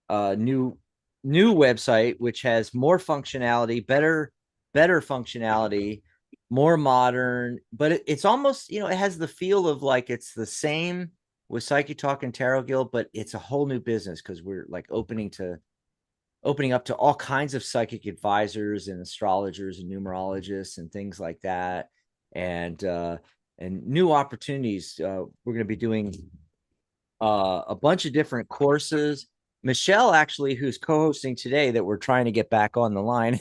our new website, which has more functionality, better functionality, more modern, but it's almost, it has the feel of like it's the same with Psychic Talk and Tarot Guild, but it's a whole new business because we're like opening up to all kinds of psychic advisors and astrologers and numerologists and things like that, and new opportunities. We're going to be doing a bunch of different courses. Michelle, actually, who's co-hosting today, that we're trying to get back on the line,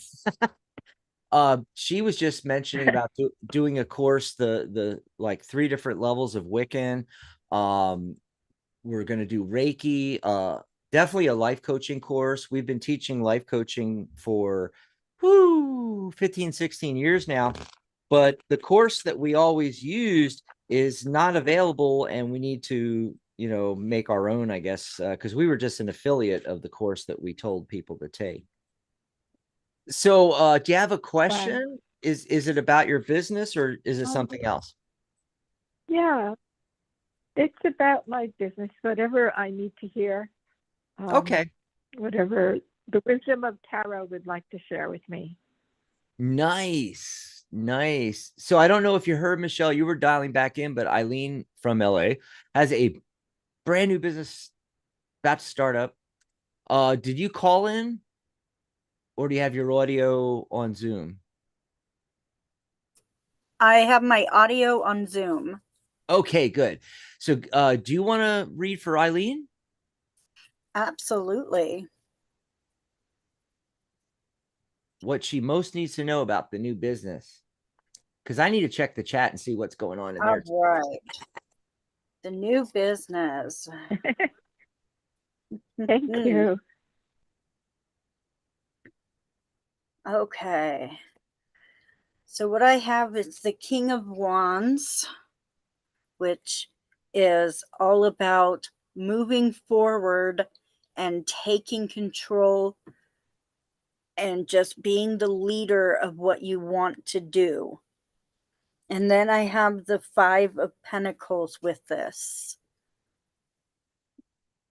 she was just mentioning about doing a course, the like 3 different levels of Wiccan. We're going to do Reiki, definitely a life coaching course. We've been teaching life coaching for 15, 16 years now, but the course that we always used is not available, and we need to, make our own, I guess, because we were just an affiliate of the course that we told people to take. So, do you have a Wow. question? Is it about your business, or is it something else? Yeah, it's about my business, whatever I need to hear, Okay. whatever the wisdom of tarot would like to share with me. Nice. Nice. So I don't know if you heard, Michelle, you were dialing back in, but Eileen from LA has a brand new business about to start up. Did you call in, or do you have your audio on Zoom? I have my audio on Zoom. Okay, good. So do you want to read for Eileen? Absolutely. What she most needs to know about the new business? Because I need to check the chat and see what's going on in All there. right. The new business. Thank you. Okay. So what I have is the King of Wands, which is all about moving forward and taking control and just being the leader of what you want to do. And then I have the Five of Pentacles with this,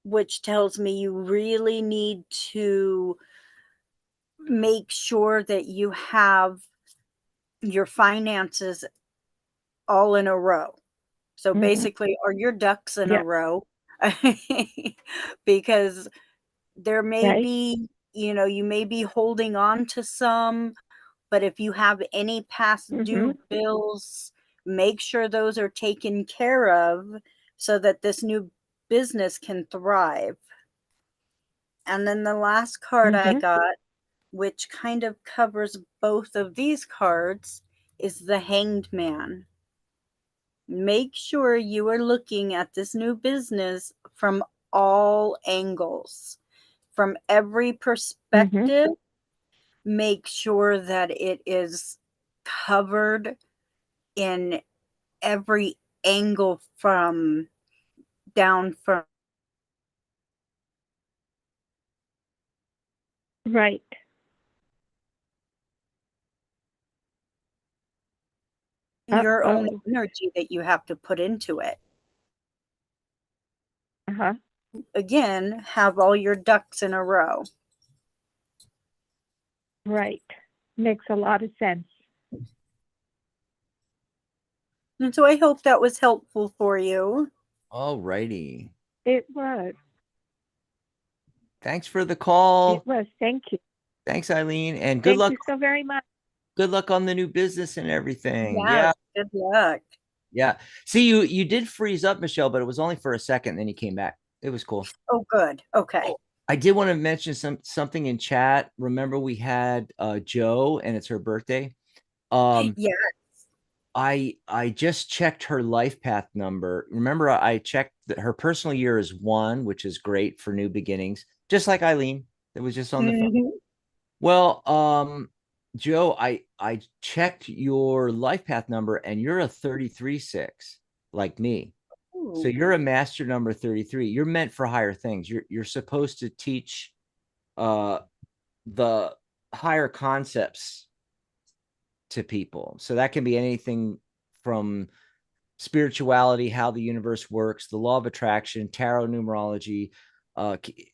which tells me you really need to make sure that you have your finances all in a row. So basically, are your ducks in a Yeah. row? Because there may Right. be, you may be holding on to some, but if you have any past Mm-hmm. due bills, make sure those are taken care of so that this new business can thrive. And then the last card I Mm-hmm. got, which kind of covers both of these cards, is the Hanged Man. Make sure you are looking at this new business from all angles, from every Mm-hmm. perspective. Make sure that it is covered in every angle from down from Right. your own Uh-oh. energy that you have to put into it. Uh-huh. Again, have all your ducks in a row. Right. Makes a lot of sense. And so I hope that was helpful for you. All righty. It was. Thanks for the call. It was. Thank you. Thanks, Eileen, and good Thank luck. you so very much. Good luck on the new business and everything. Yes, good luck. Yeah. See, you did freeze up, Michelle, but it was only for a second. Then you came back. It was cool. Oh, good. Okay. I did want to mention something in chat. Remember, we had Joe, and it's her birthday. Yeah. I just checked her life path number. Remember, I checked that her personal year is 1, which is great for new beginnings, just like Eileen that was just on the phone. Mhm. Well, Joe, I checked your life path number, and you're a 33-6, like me. So you're a master number 33. You're meant for higher things. You're supposed to teach the higher concepts to people. So that can be anything from spirituality, how the universe works, the law of attraction, tarot numerology,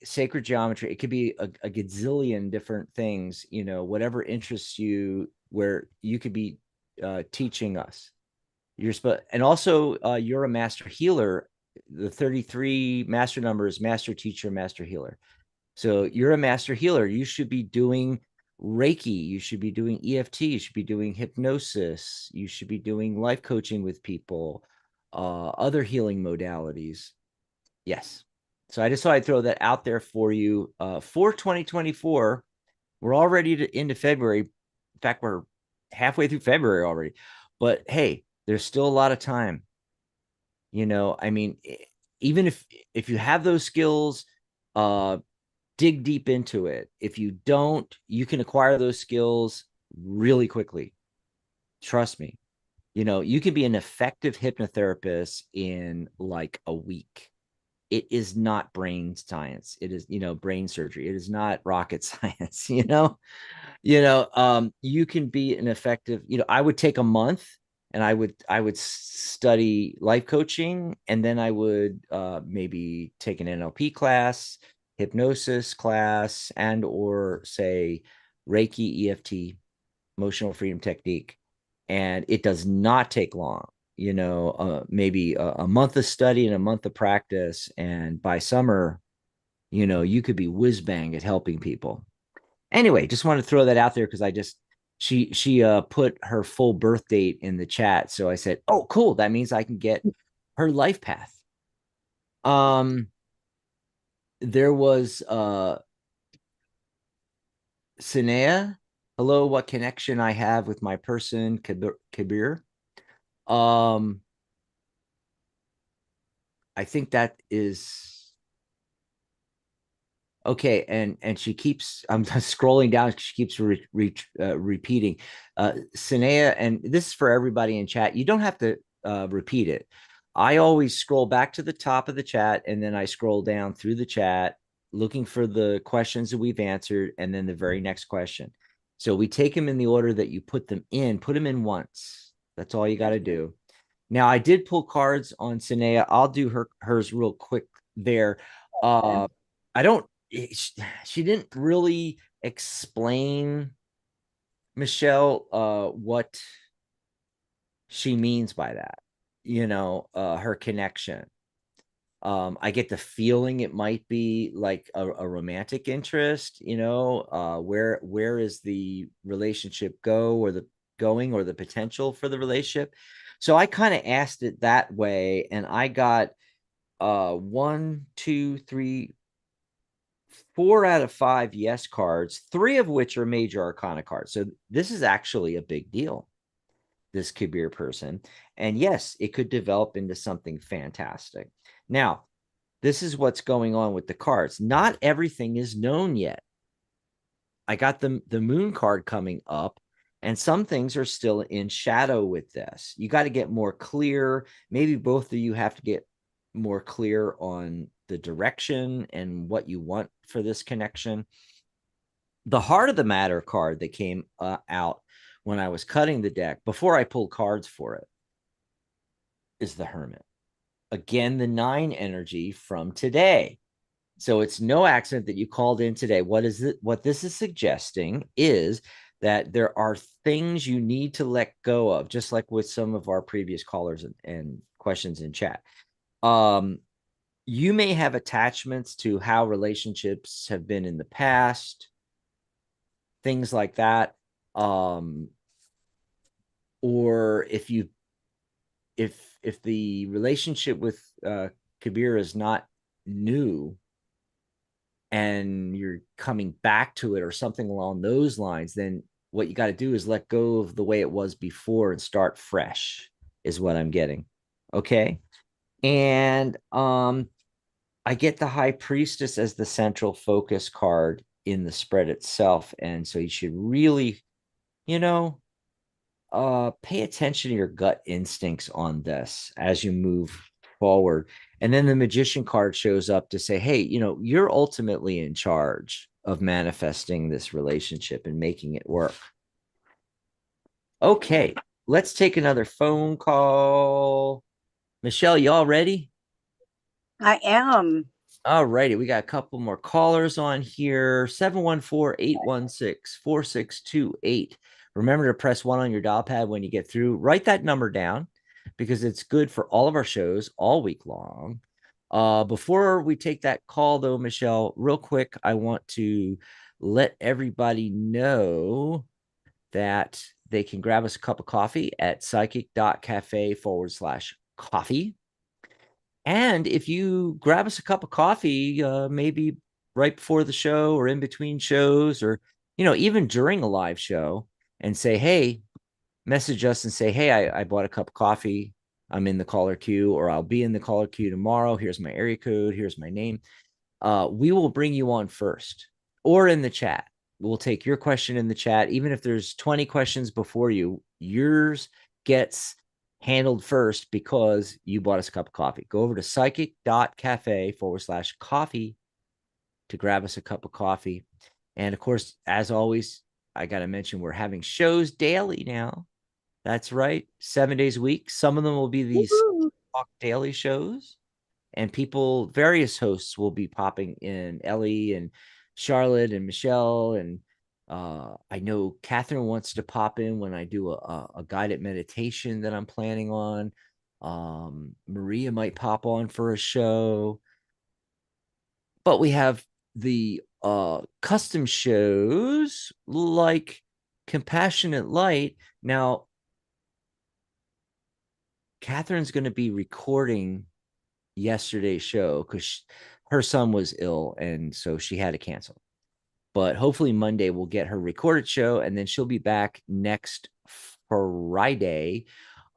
sacred geometry. It could be a gazillion different things, you know, whatever interests you, where you could be teaching us. And also you're a master healer. The 33 master number is master teacher, master healer. So you're a master healer. You should be doing Reiki. You should be doing EFT. You should be doing hypnosis. You should be doing life coaching with people, other healing modalities. Yes. So I just thought I'd throw that out there for you for 2024. We're already into February. In fact, we're halfway through February already. But hey, there's still a lot of time. You know, I mean, even if you have those skills, dig deep into it. If you don't, you can acquire those skills really quickly. Trust me. You know, you can be an effective hypnotherapist in like a week. It is not brain science. It is, you know, brain surgery. It is not rocket science, you know. You can be an effective, you know, I would take a month and I would study life coaching, and then I would maybe take an NLP class, hypnosis class, and or say Reiki, EFT, emotional freedom technique. And it does not take long, you know, maybe a month of study and a month of practice. And by summer, you know, you could be whiz bang at helping people. Anyway, just want to throw that out there because she put her full birth date in the chat. So I said, oh, cool. That means I can get her life path. There was Sinea. Hello, what connection I have with my person, Kabir. I think that is okay. And she keeps, I'm scrolling down. She keeps repeating Sinea. And this is for everybody in chat. You don't have to repeat it. I always scroll back to the top of the chat, and then I scroll down through the chat looking for the questions that we've answered, and then the very next question. So we take them in the order that you put them in once. That's all you got to do. Now, I did pull cards on Sinea. I'll do hers real quick there. I don't, she didn't really explain, Michelle, what she means by that, you know, her connection. I get the feeling it might be like a romantic interest, you know, where is the relationship going or the potential for the relationship. So I kind of asked it that way, and I got 1, 2, 3, 4 out of 5 yes cards, 3 of which are major arcana cards. So this is actually a big deal, this Kabir person. And yes, it could develop into something fantastic. Now, this is what's going on with the cards. Not everything is known yet. I got the moon card coming up, and some things are still in shadow with this. You got to get more clear. Maybe both of you have to get more clear on the direction and what you want for this connection. The heart of the matter card that came out when I was cutting the deck before I pulled cards for it is the Hermit. Again, the 9 energy from today. So it's no accident that you called in today. What this is suggesting is that there are things you need to let go of, just like with some of our previous callers and questions in chat. You may have attachments to how relationships have been in the past, things like that. Or if the relationship with Kabir is not new and you're coming back to it or something along those lines, then what you got to do is let go of the way it was before and start fresh, is what I'm getting. Okay. And I get the High Priestess as the central focus card in the spread itself. And so you should really, you know, pay attention to your gut instincts on this as you move forward. And then the magician card shows up to say, hey, you're ultimately in charge of manifesting this relationship and making it work. Okay, let's take another phone call. Michelle, y'all ready? I am. All righty, we got a couple more callers on here. 714-816-4628. Remember to press 1 on your dial pad when you get through. Write that number down because it's good for all of our shows all week long. Before we take that call, though, Michelle, real quick, I want to let everybody know that they can grab us a cup of coffee at psychic.cafe/coffee. And if you grab us a cup of coffee, maybe right before the show or in between shows, or, even during a live show, and say, hey, message us and say, hey, I bought a cup of coffee. I'm in the caller queue, or I'll be in the caller queue tomorrow. Here's my area code. Here's my name. We will bring you on first, or in the chat. We'll take your question in the chat. Even if there's 20 questions before you, yours gets handled first because you bought us a cup of coffee. Go over to psychic.cafe/coffee to grab us a cup of coffee. And of course, as always, I got to mention we're having shows daily now. That's right. 7 days a week. Some of them will be these talk daily shows, and various hosts will be popping in. Ellie and Charlotte and Michelle, and I know Catherine wants to pop in when I do a guided meditation that I'm planning on. Maria might pop on for a show, but we have the custom shows like Compassionate Light. Now, Catherine's going to be recording yesterday's show because her son was ill, and so she had to cancel. But hopefully Monday we'll get her recorded show, and then she'll be back next Friday.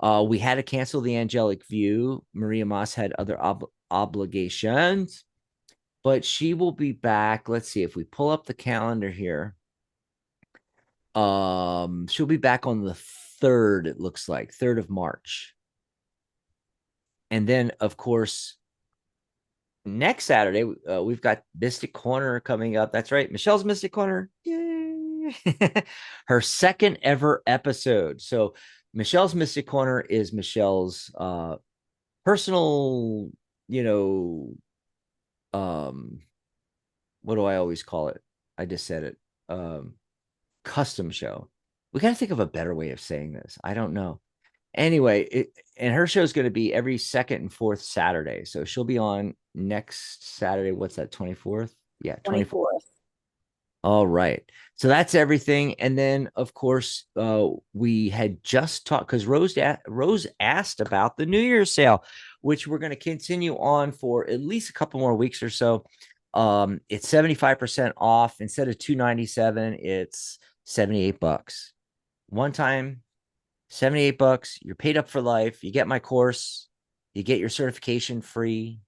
We had to cancel the Angelic View. Maria Moss had other obligations, but she will be back. Let's see if we pull up the calendar here. She'll be back on the 3rd, it looks like, 3rd of March. And then, of course, next Saturday, we've got Mystic Corner coming up. That's right, Michelle's Mystic Corner. Yay! Her second ever episode. So Michelle's Mystic Corner is Michelle's personal, what do I always call it? I just said it. Custom show. We got to think of a better way of saying this. I don't know. Anyway, and her show is going to be every 2nd and 4th Saturday. So she'll be on next Saturday. What's that? 24th? Yeah, 24th. All right. So that's everything. And then, of course, we had just talked because Rose asked about the New Year's sale, which we're going to continue on for at least a couple more weeks or so. It's 75% off. Instead of $297, it's $78. One time, $78. You're paid up for life. You get my course. You get your certification free.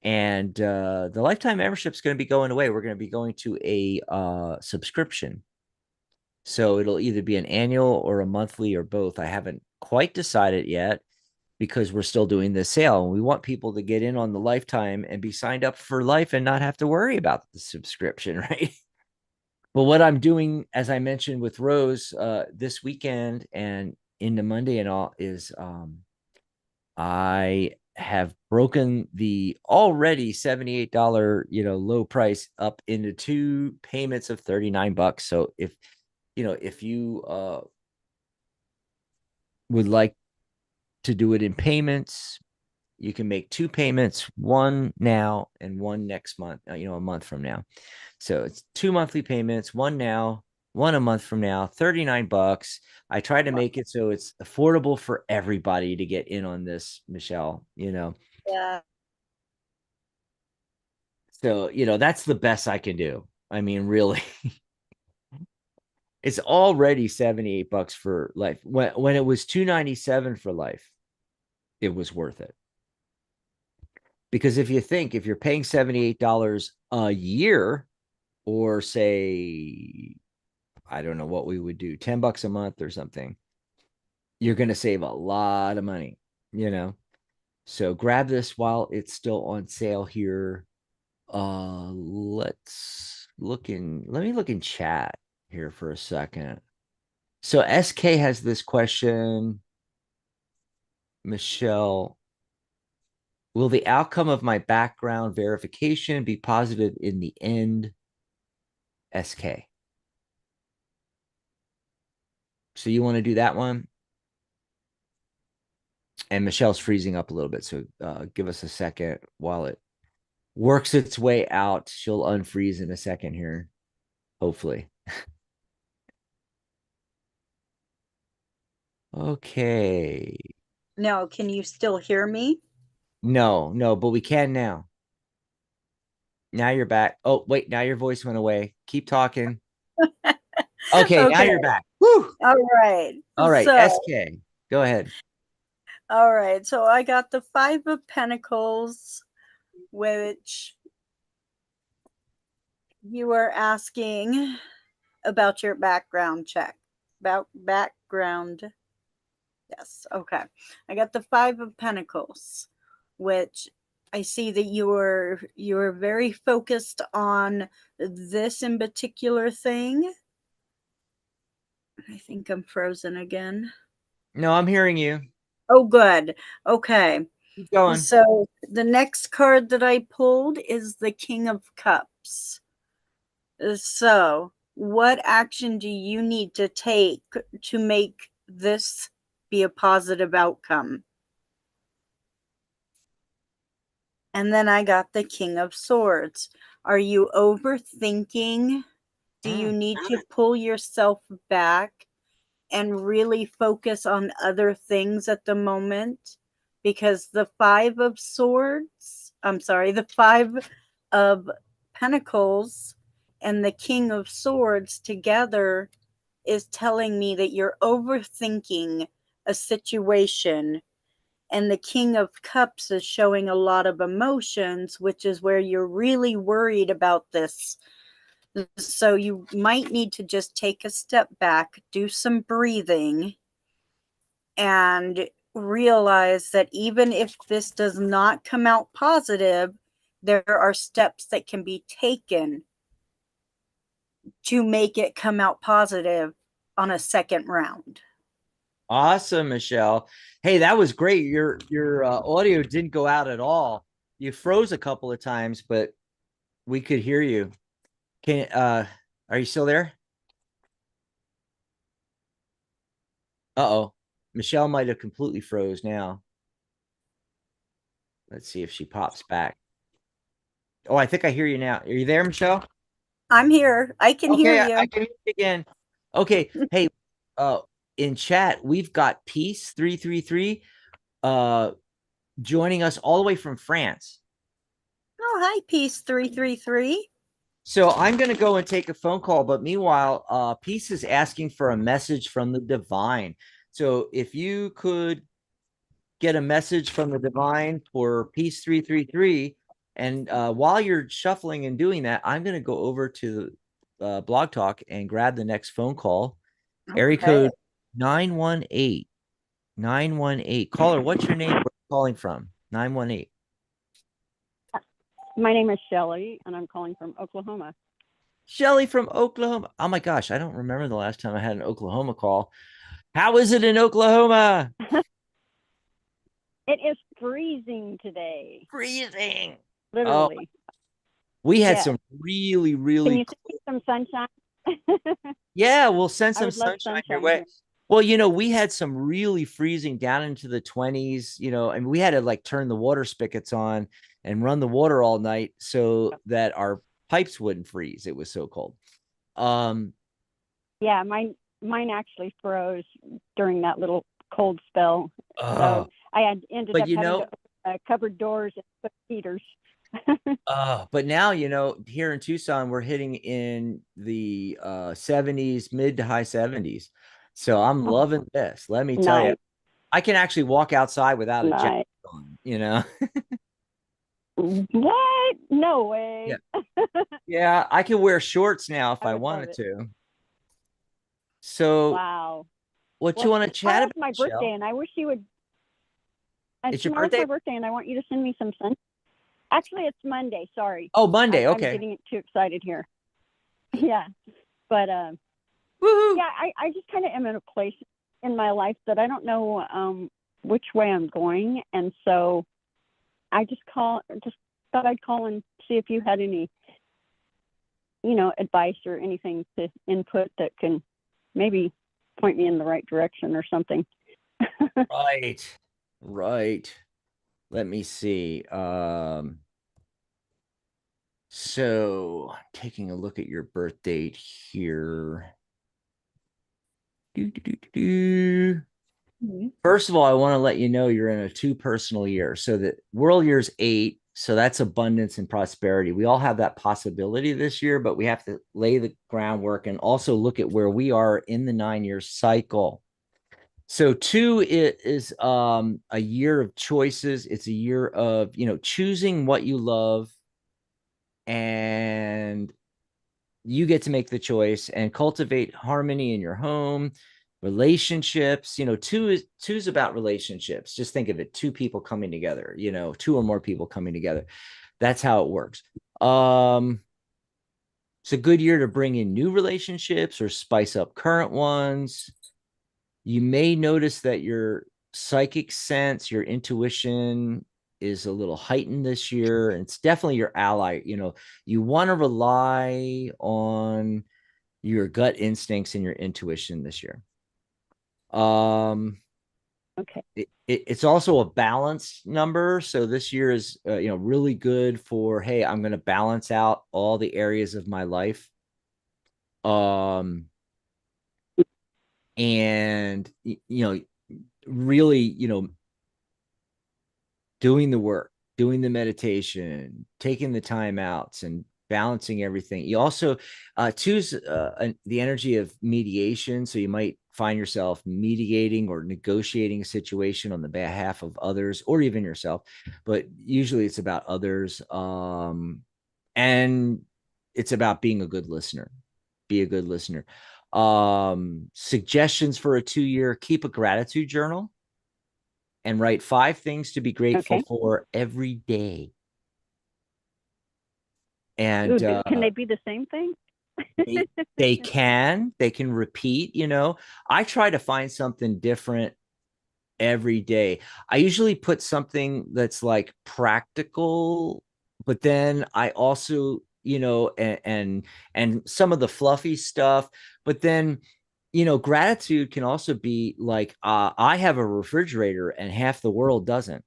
And the lifetime membership is going to be going away. We're going to be going to a subscription. So it'll either be an annual or a monthly or both. I haven't quite decided yet because we're still doing this sale. And we want people to get in on the lifetime and be signed up for life and not have to worry about the subscription, right? But what I'm doing, as I mentioned with Rose, this weekend and into Monday and all, is I have broken the already $78, low price up into 2 payments of $39. So if you would like to do it in payments, you can make 2 payments, one now and one next month, a month from now. So it's 2 monthly payments, one now, one a month from now, $39. I try to make it so it's affordable for everybody to get in on this, Michelle, Yeah. So, that's the best I can do. I mean, really, it's already $78 for life. When it was $297 for life, it was worth it. Because if you're paying $78 a year, or say, I don't know what we would do, $10 a month or something, you're going to save a lot of money, So grab this while it's still on sale here. Let me look in chat here for a second. So SK has this question. Michelle, will the outcome of my background verification be positive in the end? SK. So you want to do that one? And Michelle's freezing up a little bit. So give us a second while it works its way out. She'll unfreeze in a second here, hopefully. Okay. Now, can you still hear me? No, but we can now. Now you're back. Oh, wait, now your voice went away. Keep talking. Okay, now Okay. you're back. Woo! All right. All right, So, SK. Go ahead. all right. So I got the Five of Pentacles, which you were asking about your background check. About background. Yes. Okay. I got the Five of Pentacles, which I see that you're very focused on this in particular thing. I think I'm frozen again. No, I'm hearing you. Oh, good. Okay. Keep going. So the next card that I pulled is the King of Cups. So, what action do you need to take to make this be a positive outcome? And then I got the King of Swords. Are you overthinking? Do you need to pull yourself back and really focus on other things at the moment? Because the Five of Swords, the Five of Pentacles and the King of Swords together is telling me that you're overthinking a situation, and the King of Cups is showing a lot of emotions, which is where you're really worried about this. So you might need to just take a step back, do some breathing, and realize that even if this does not come out positive, there are steps that can be taken to make it come out positive on a second round. Awesome, Michelle. Hey, that was great. Your audio didn't go out at all. You froze a couple of times, but we could hear you. Are you still there? Uh-oh. Michelle might have completely froze now. Let's see if she pops back. Oh, I think I hear you now. Are you there, Michelle? I'm here. I can hear Okay, you. I can hear you again. Okay. Hey, in chat, we've got Peace 333 joining us all the way from France. Oh, hi, Peace 333. So I'm going to go and take a phone call, but meanwhile, Peace is asking for a message from the divine. So if you could get a message from the divine for Peace 333, and while you're shuffling and doing that, I'm going to go over to Blog Talk and grab the next phone call. Area code 918. 918. Caller, what's your name? Where are you calling from? 918. My name is Shelley, and I'm calling from Oklahoma. Shelly from Oklahoma. Oh my gosh, I don't remember the last time I had an Oklahoma call. How is it in Oklahoma? It is freezing today. Freezing. Literally. Oh, we had Yes. some really, Can really you see some sunshine? Yeah, we'll send I some would love sunshine your sunshine way. here. Well, we had some really freezing down into the 20s, and we had to like turn the water spigots on and run the water all night so that our pipes wouldn't freeze. It was so cold. Yeah, mine actually froze during that little cold spell. So I ended but up having to open cupboard doors and put heaters. But now, here in Tucson, we're hitting in the 70s, mid to high 70s. So I'm loving this. Let me tell you, I can actually walk outside without a jacket on, What? No way. Yeah, I can wear shorts now if I would love wanted it. to. So Wow. what you want to chat about, It's my birthday, Michelle? and I wish you would. It's your Tomorrow's birthday? my birthday, and I want you to send me some sun. Actually, it's Monday. Sorry. Oh, Monday. I'm Okay. getting too excited here. Yeah. But Woohoo. yeah, I just kind of am in a place in my life that I don't know which way I'm going. And so I just thought I'd call and see if you had any, advice or anything to input that can maybe point me in the right direction or something. Right. Right. Let me see. So taking a look at your birth date here. First of all, I want to let you know you're in a 2 personal year. So the world year's 8. So that's abundance and prosperity. We all have that possibility this year, but we have to lay the groundwork and also look at where we are in the 9-year cycle. So 2 is a year of choices. It's a year of, choosing what you love, and you get to make the choice and cultivate harmony in your home, relationships. 2 is about relationships. Just think of it, 2 people coming together, 2 or more people coming together. That's how it works. It's a good year to bring in new relationships or spice up current ones. You may notice that your psychic sense, your intuition is a little heightened this year. And it's definitely your ally. You want to rely on your gut instincts and your intuition this year. Okay. It's also a balanced number. So this year is, really good for, hey, I'm going to balance out all the areas of my life. And, really, doing the work, doing the meditation, taking the time outs and balancing everything. You also choose the energy of mediation. So you might find yourself mediating or negotiating a situation on the behalf of others or even yourself, but usually it's about others. And it's about being a good listener. Be a good listener. Suggestions for a 2-year: keep a gratitude journal and write 5 things to be grateful Okay. for every day. Ooh, And can they be the same thing? they can repeat. I try to find something different every day. I usually put something that's like practical, but then I also, and some of the fluffy stuff, but then gratitude can also be like, I have a refrigerator and half the world doesn't.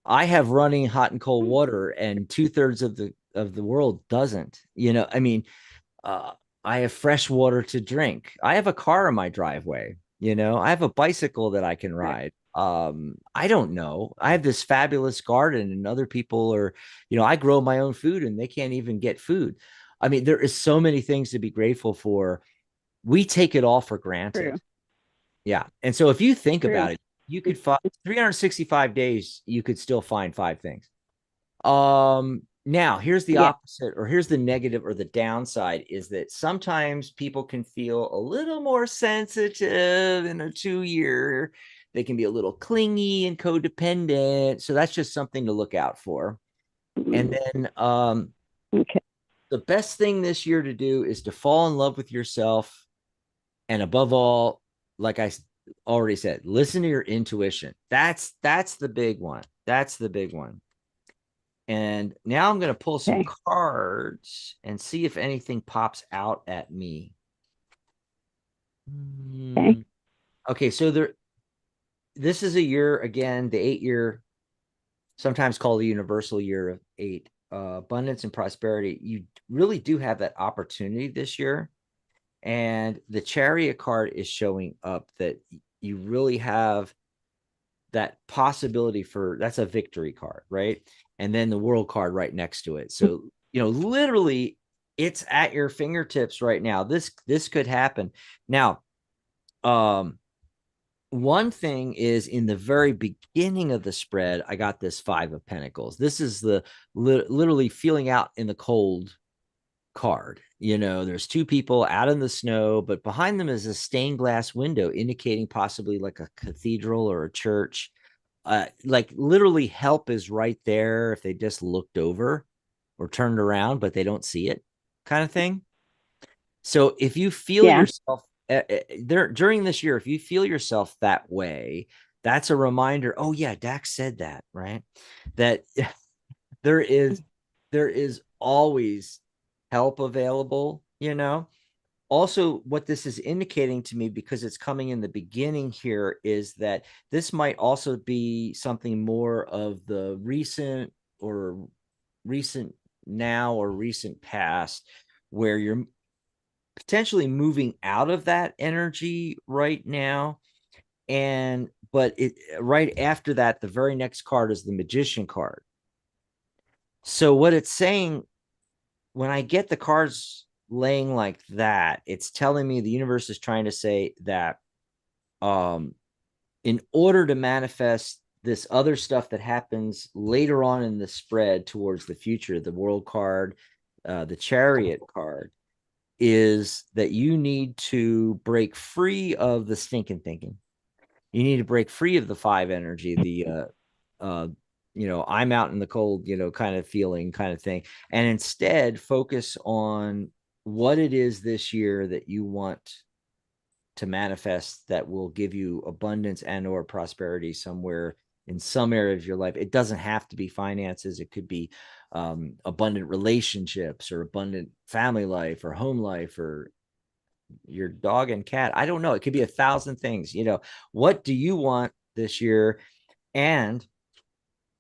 I have running hot and cold water and 2/3 of the world doesn't. I mean, uh, I have fresh water to drink. I have a car in my driveway. I have a bicycle that I can ride. I don't know. I have this fabulous garden, and other people are, I grow my own food and they can't even get food. I mean, there is so many things to be grateful for. We take it all for granted. True. Yeah. And so if you think True. about it, you could find 365 days, you could still find 5 things. Now here's the opposite, or here's the negative or the downside, is that sometimes people can feel a little more sensitive in a 2-year. They can be a little clingy and codependent. So that's just something to look out for. And then Okay. the best thing this year to do is to fall in love with yourself. And above all, like I already said, listen to your intuition. That's the big one. That's the big one. And now I'm going to pull some cards and see if anything pops out at me. Okay, so this is a year, again, the 8-year, sometimes called the universal year of 8, abundance and prosperity. You really do have that opportunity this year. And the Chariot card is showing up that you really have that possibility for, that's a victory card, right? And then the world card right next to it. So, literally it's at your fingertips right now. This could happen. Now, one thing is, in the very beginning of the spread, I got this 5 of Pentacles. This is the literally feeling out in the cold card. There's 2 people out in the snow, but behind them is a stained glass window indicating possibly like a cathedral or a church. like literally help is right there if they just looked over or turned around, but they don't see it, kind of thing. So if you feel Yeah. yourself there during this year, if you feel yourself that way, that's a reminder. Oh yeah, Dax said that, right? That there is there is always help available, you know. Also, what this is indicating to me, because it's coming in the beginning here, is that this might also be something more of the recent now or recent past, where you're potentially moving out of that energy right now. And but it right after that, the very next card is the Magician card. So what it's saying, when I get the cards laying like that, it's telling me the universe is trying to say that in order to manifest this other stuff that happens later on in the spread towards the future, the World card, the Chariot card, is that you need to break free of the stinking thinking. You need to break free of the five energy, I'm out in the cold, kind of feeling, kind of thing, and instead focus on what it is this year that you want to manifest that will give you abundance and or prosperity somewhere in some area of your life. It doesn't have to be finances. It could be abundant relationships or abundant family life or home life or your dog and cat. I don't know. It could be 1,000 things. What do you want this year? And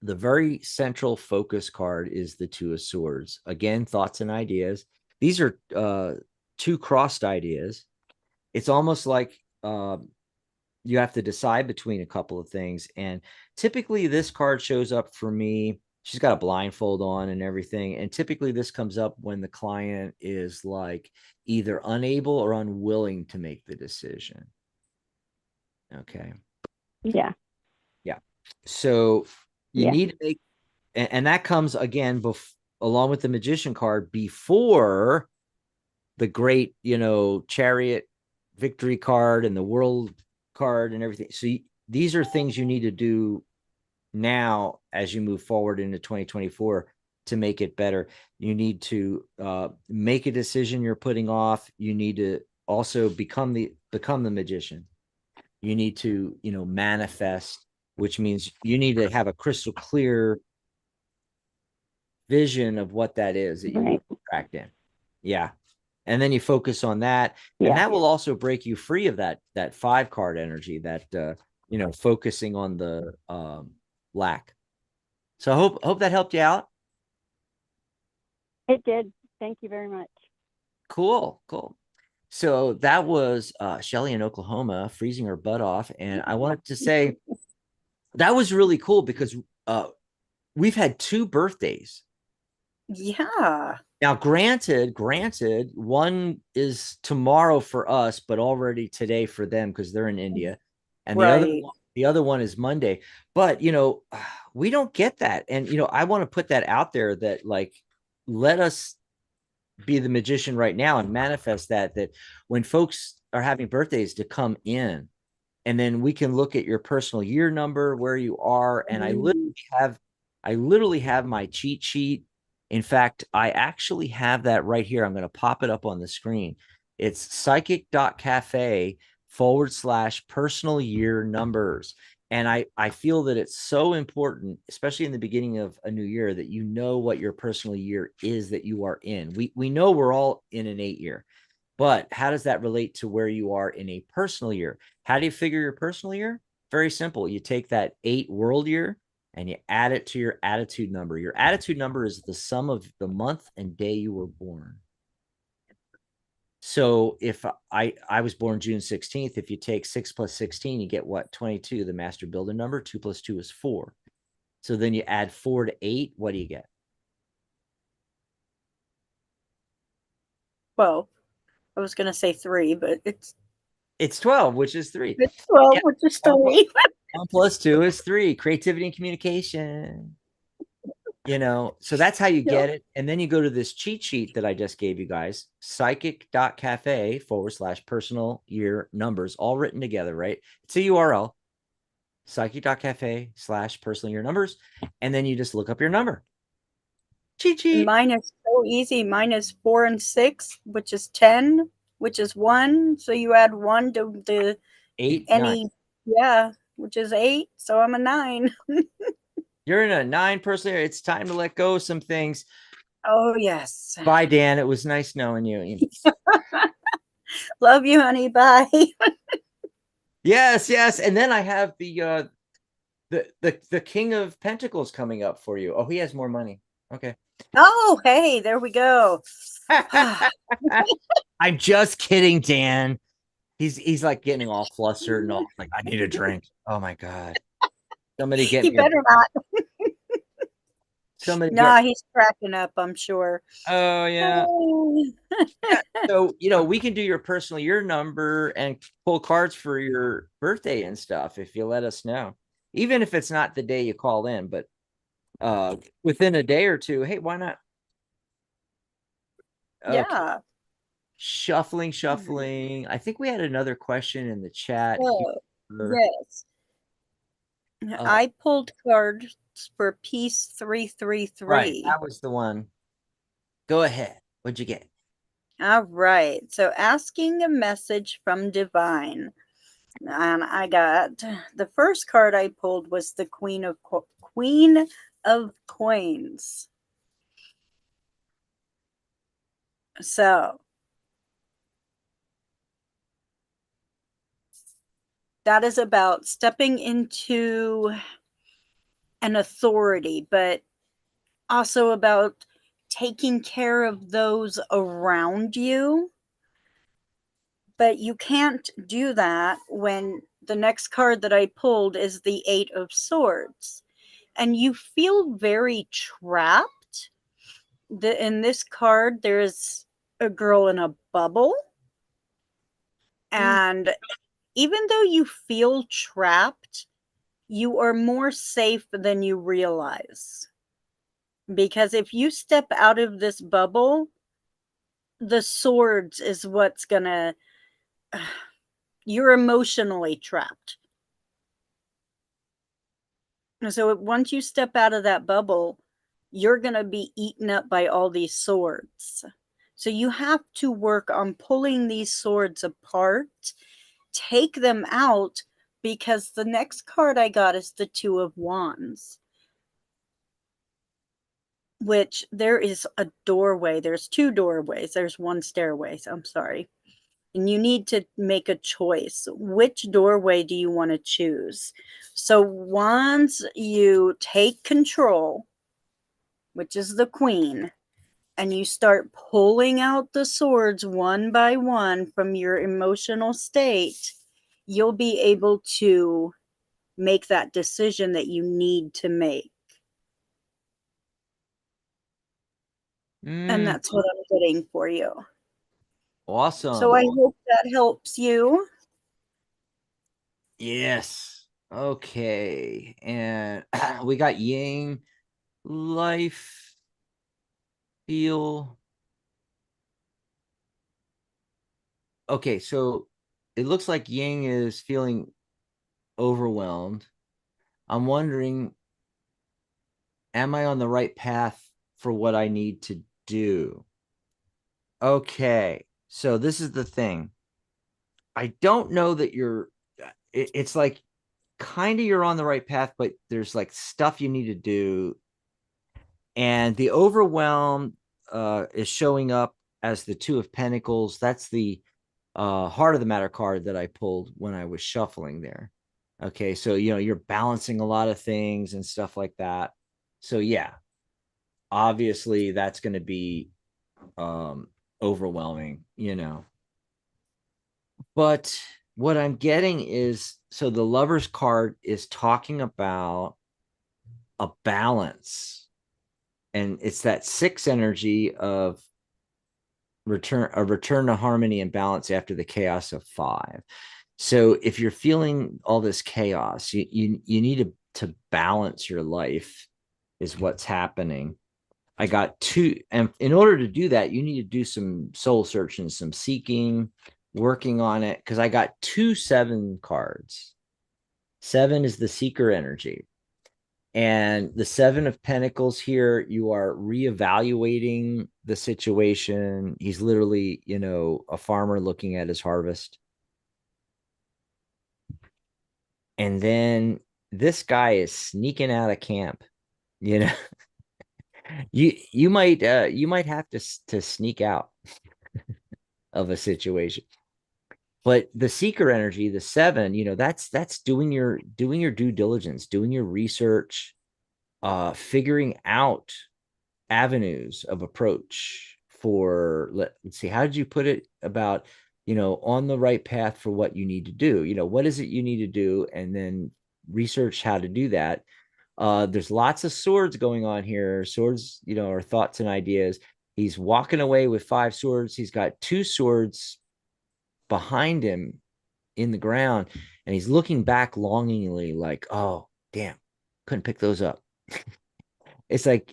the very central focus card is the Two of Swords. Again, thoughts and ideas. These are two crossed ideas. It's almost like you have to decide between a couple of things. And typically this card shows up for me. She's got a blindfold on and everything. And typically this comes up when the client is like either unable or unwilling to make the decision. Okay. Yeah. Yeah. So you Yeah. need to make, and that comes again along with the Magician card before the great, Chariot victory card and the World card and everything. So these are things you need to do now as you move forward into 2024 to make it better. You need to make a decision you're putting off. You need to also become the magician. You need to, manifest, which means you need to have a crystal clear vision of what that is that you want to attract in. Yeah. And then you focus on that. And that will also break you free of that 5-card energy, that focusing on the lack. So I hope that helped you out. It did. Thank you very much. Cool. So that was Shelly in Oklahoma freezing her butt off. And I wanted to say that was really cool because we've had 2 birthdays. Yeah. Now, granted, one is tomorrow for us, but already today for them because they're in India, and Right. the other one is Monday. But we don't get that, and I want to put that out there that let us be the magician right now and manifest that when folks are having birthdays to come in, and then we can look at your personal year number, where you are, and I literally have my cheat sheet. In fact, I actually have that right here. I'm going to pop it up on the screen. It's psychic.cafe/personal year numbers. And I feel that it's so important, especially in the beginning of a new year, that you know what your personal year is that you are in. We know we're all in an 8-year, but how does that relate to where you are in a personal year? How do you figure your personal year? Very simple. You take that 8 world year and you add it to your attitude number. Your attitude number is the sum of the month and day you were born. So if I was born June 16th, if you take 6 plus 16, you get what? 22, the master builder number. 2 plus 2 is 4. So then you add 4 to 8. What do you get? Well, I was going to say 3, but It's 12, which is 3. it's 12, Yeah. which is 3. 1 plus 2 is 3. Creativity and communication. So that's how you get it. And then you go to this cheat sheet that I just gave you guys, psychic.cafe/personal year numbers, all written together, right? It's a URL, psychic.cafe/personally your numbers, and then you just look up your number. Cheat And sheet. mine is so easy. Mine is 4 and 6, which is 10, which is 1. So you add 1 to the 8, 9. any, yeah, which is 8. So I'm a 9. You're in a 9 personally. It's time to let go of some things. Oh, yes. Bye, Dan. It was nice knowing you. Love you, honey. Bye. Yes, yes. And then I have the King of Pentacles coming up for you. Oh, he has more money. Okay. Oh, hey, there we go. I'm just kidding, Dan. He's like getting all flustered and all like, I need a drink. Oh my God. Somebody get He me better not. somebody Nah, get. he's cracking up, I'm sure. Oh yeah. Oh. Yeah. So, we can do your number and pull cards for your birthday and stuff if you let us know. Even if it's not the day you call in, but within a day or two, hey, why not? Okay. Yeah. Shuffling. I think we had another question in the chat So, here. yes. Uh, I pulled cards for piece right, 333. that was the one. Go ahead. What'd you get? All right. So asking a message from divine. And I got the first card I pulled was the Queen of Coins. So that is about stepping into an authority, but also about taking care of those around you. But you can't do that when the next card that I pulled is the Eight of Swords. And you feel very trapped. In this card, there's a girl in a bubble. And even though you feel trapped, you are more safe than you realize. Because if you step out of this bubble, the swords is what's gonna, you're emotionally trapped. So once you step out of that bubble, you're gonna be eaten up by all these swords. So you have to work on pulling these swords apart, take them out, because the next card I got is the Two of Wands, which there is a doorway. There's 2 doorways. There's 1 stairway. So I'm sorry. And you need to make a choice. Which doorway do you want to choose? So once you take control, which is the Queen, and you start pulling out the swords one by one from your emotional state, you'll be able to make that decision that you need to make. And that's what I'm getting for you. Awesome. So I hope that helps you. Yes. Okay. And we got Yang, life, feel. Okay, so it looks like Yang is feeling overwhelmed. I'm wondering, am I on the right path for what I need to do? Okay, so this is the thing. I don't know that it's like kind of you're on the right path, but there's like stuff you need to do. And the overwhelm is showing up as the Two of Pentacles. That's the heart of the matter card that I pulled when I was shuffling there. Okay, so you're balancing a lot of things and stuff like that. So yeah, obviously that's going to be overwhelming, But what I'm getting is, so the Lover's card is talking about a balance, and it's that 6 energy of return to harmony and balance after the chaos of 5. So if you're feeling all this chaos, you need to balance your life, is what's happening. I got 2, and in order to do that, you need to do some soul searching, some seeking, working on it, because I got 2 7 cards. 7 is the seeker energy. And the 7 of Pentacles here, you are reevaluating the situation. He's literally, a farmer looking at his harvest. And then this guy is sneaking out of camp. You know, you might have to sneak out of a situation. But the seeker energy, the 7, that's doing your due diligence, doing your research, figuring out avenues of approach for, let's see, how did you put it about, on the right path for what you need to do? What is it you need to do, and then research how to do that. There's lots of swords going on here. Swords, are thoughts and ideas. He's walking away with 5 swords. He's got 2 swords behind him in the ground, and he's looking back longingly, like, oh, damn, couldn't pick those up. It's like,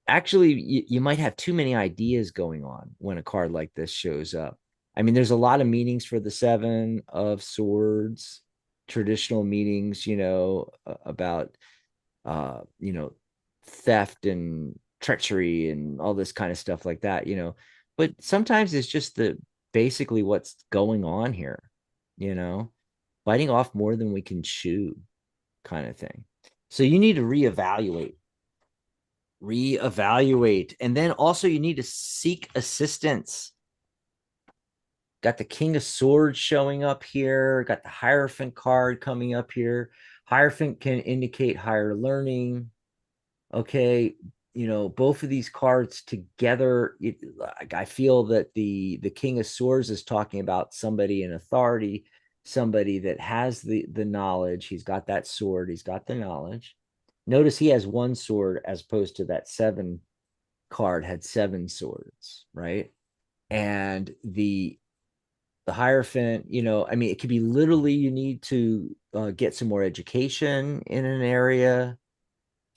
actually, you might have too many ideas going on when a card like this shows up. I mean, there's a lot of meanings for the 7 of Swords, traditional meanings, about, theft and treachery and all this kind of stuff like that, but sometimes it's just basically what's going on here, biting off more than we can chew kind of thing. So you need to reevaluate. And then also you need to seek assistance. Got the King of Swords showing up here, got the Hierophant card coming up here. Hierophant can indicate higher learning. Okay, both of these cards together, I feel that the King of Swords is talking about somebody in authority, somebody that has the knowledge. He's got that sword, he's got the knowledge. Notice he has 1 sword as opposed to that 7 card had 7 swords, right? And the Hierophant, I mean, it could be literally you need to get some more education in an area,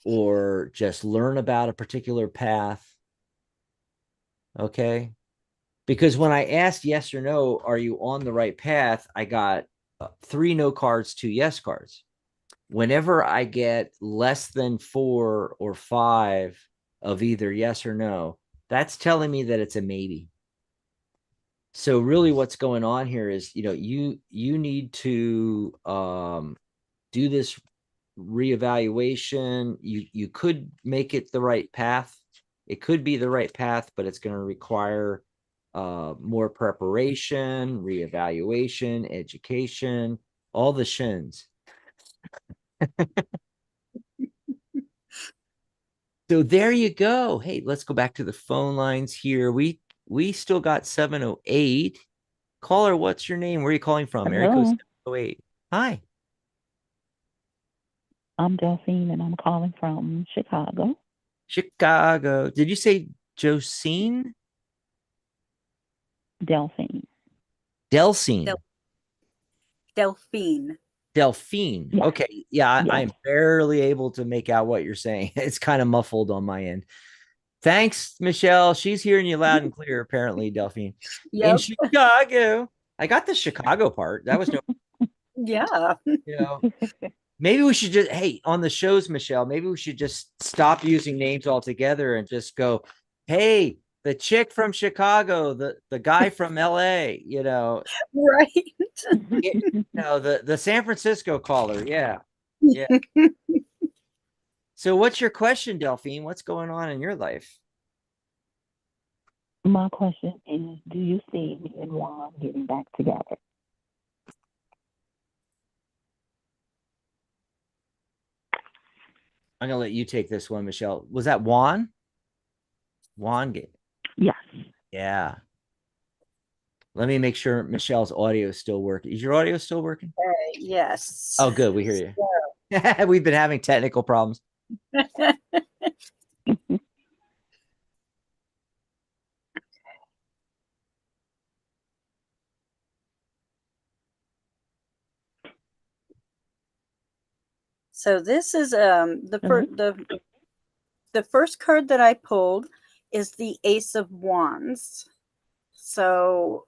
or just learn about a particular path. Okay. Because when I asked yes or no, are you on the right path? I got 3 no cards, 2 yes cards. Whenever I get less than 4 or 5 of either yes or no, that's telling me that it's a maybe. So really what's going on here is, you need to do this reevaluation. You could make it the right path. It could be the right path, but it's going to require more preparation, reevaluation, education, all the shins. So there you go. Hey, let's go back to the phone lines here. We still got 708. Caller, what's your name? Where are you calling from? Area code Hello, 708. Hi. I'm Delphine and I'm calling from Chicago. Chicago. Did you say Josine? Delphine. Delcine. Delphine. Delphine. Yes. Okay. Yeah, Yes. I'm barely able to make out what you're saying. It's kind of muffled on my end. Thanks, Michelle. She's hearing you loud and clear, apparently, Delphine. In Yep. Chicago. I got the Chicago part. That was no, Yeah. you know, maybe we should just, hey, on the shows, Michelle, maybe we should just stop using names altogether and just go, hey, the chick from Chicago, the guy from LA, Right. the San Francisco caller. Yeah. Yeah. So what's your question, Delphine? What's going on in your life? My question is, do you see me and Juan getting back together? I'm gonna let you take this one, Michelle. Was that Juan? Yes. Yeah. Let me make sure Michelle's audio is still working. Is your audio still working? Yes. Oh, good. We hear you. We've been having technical problems. So this is Hello? the first card that I pulled is the Ace of Wands. So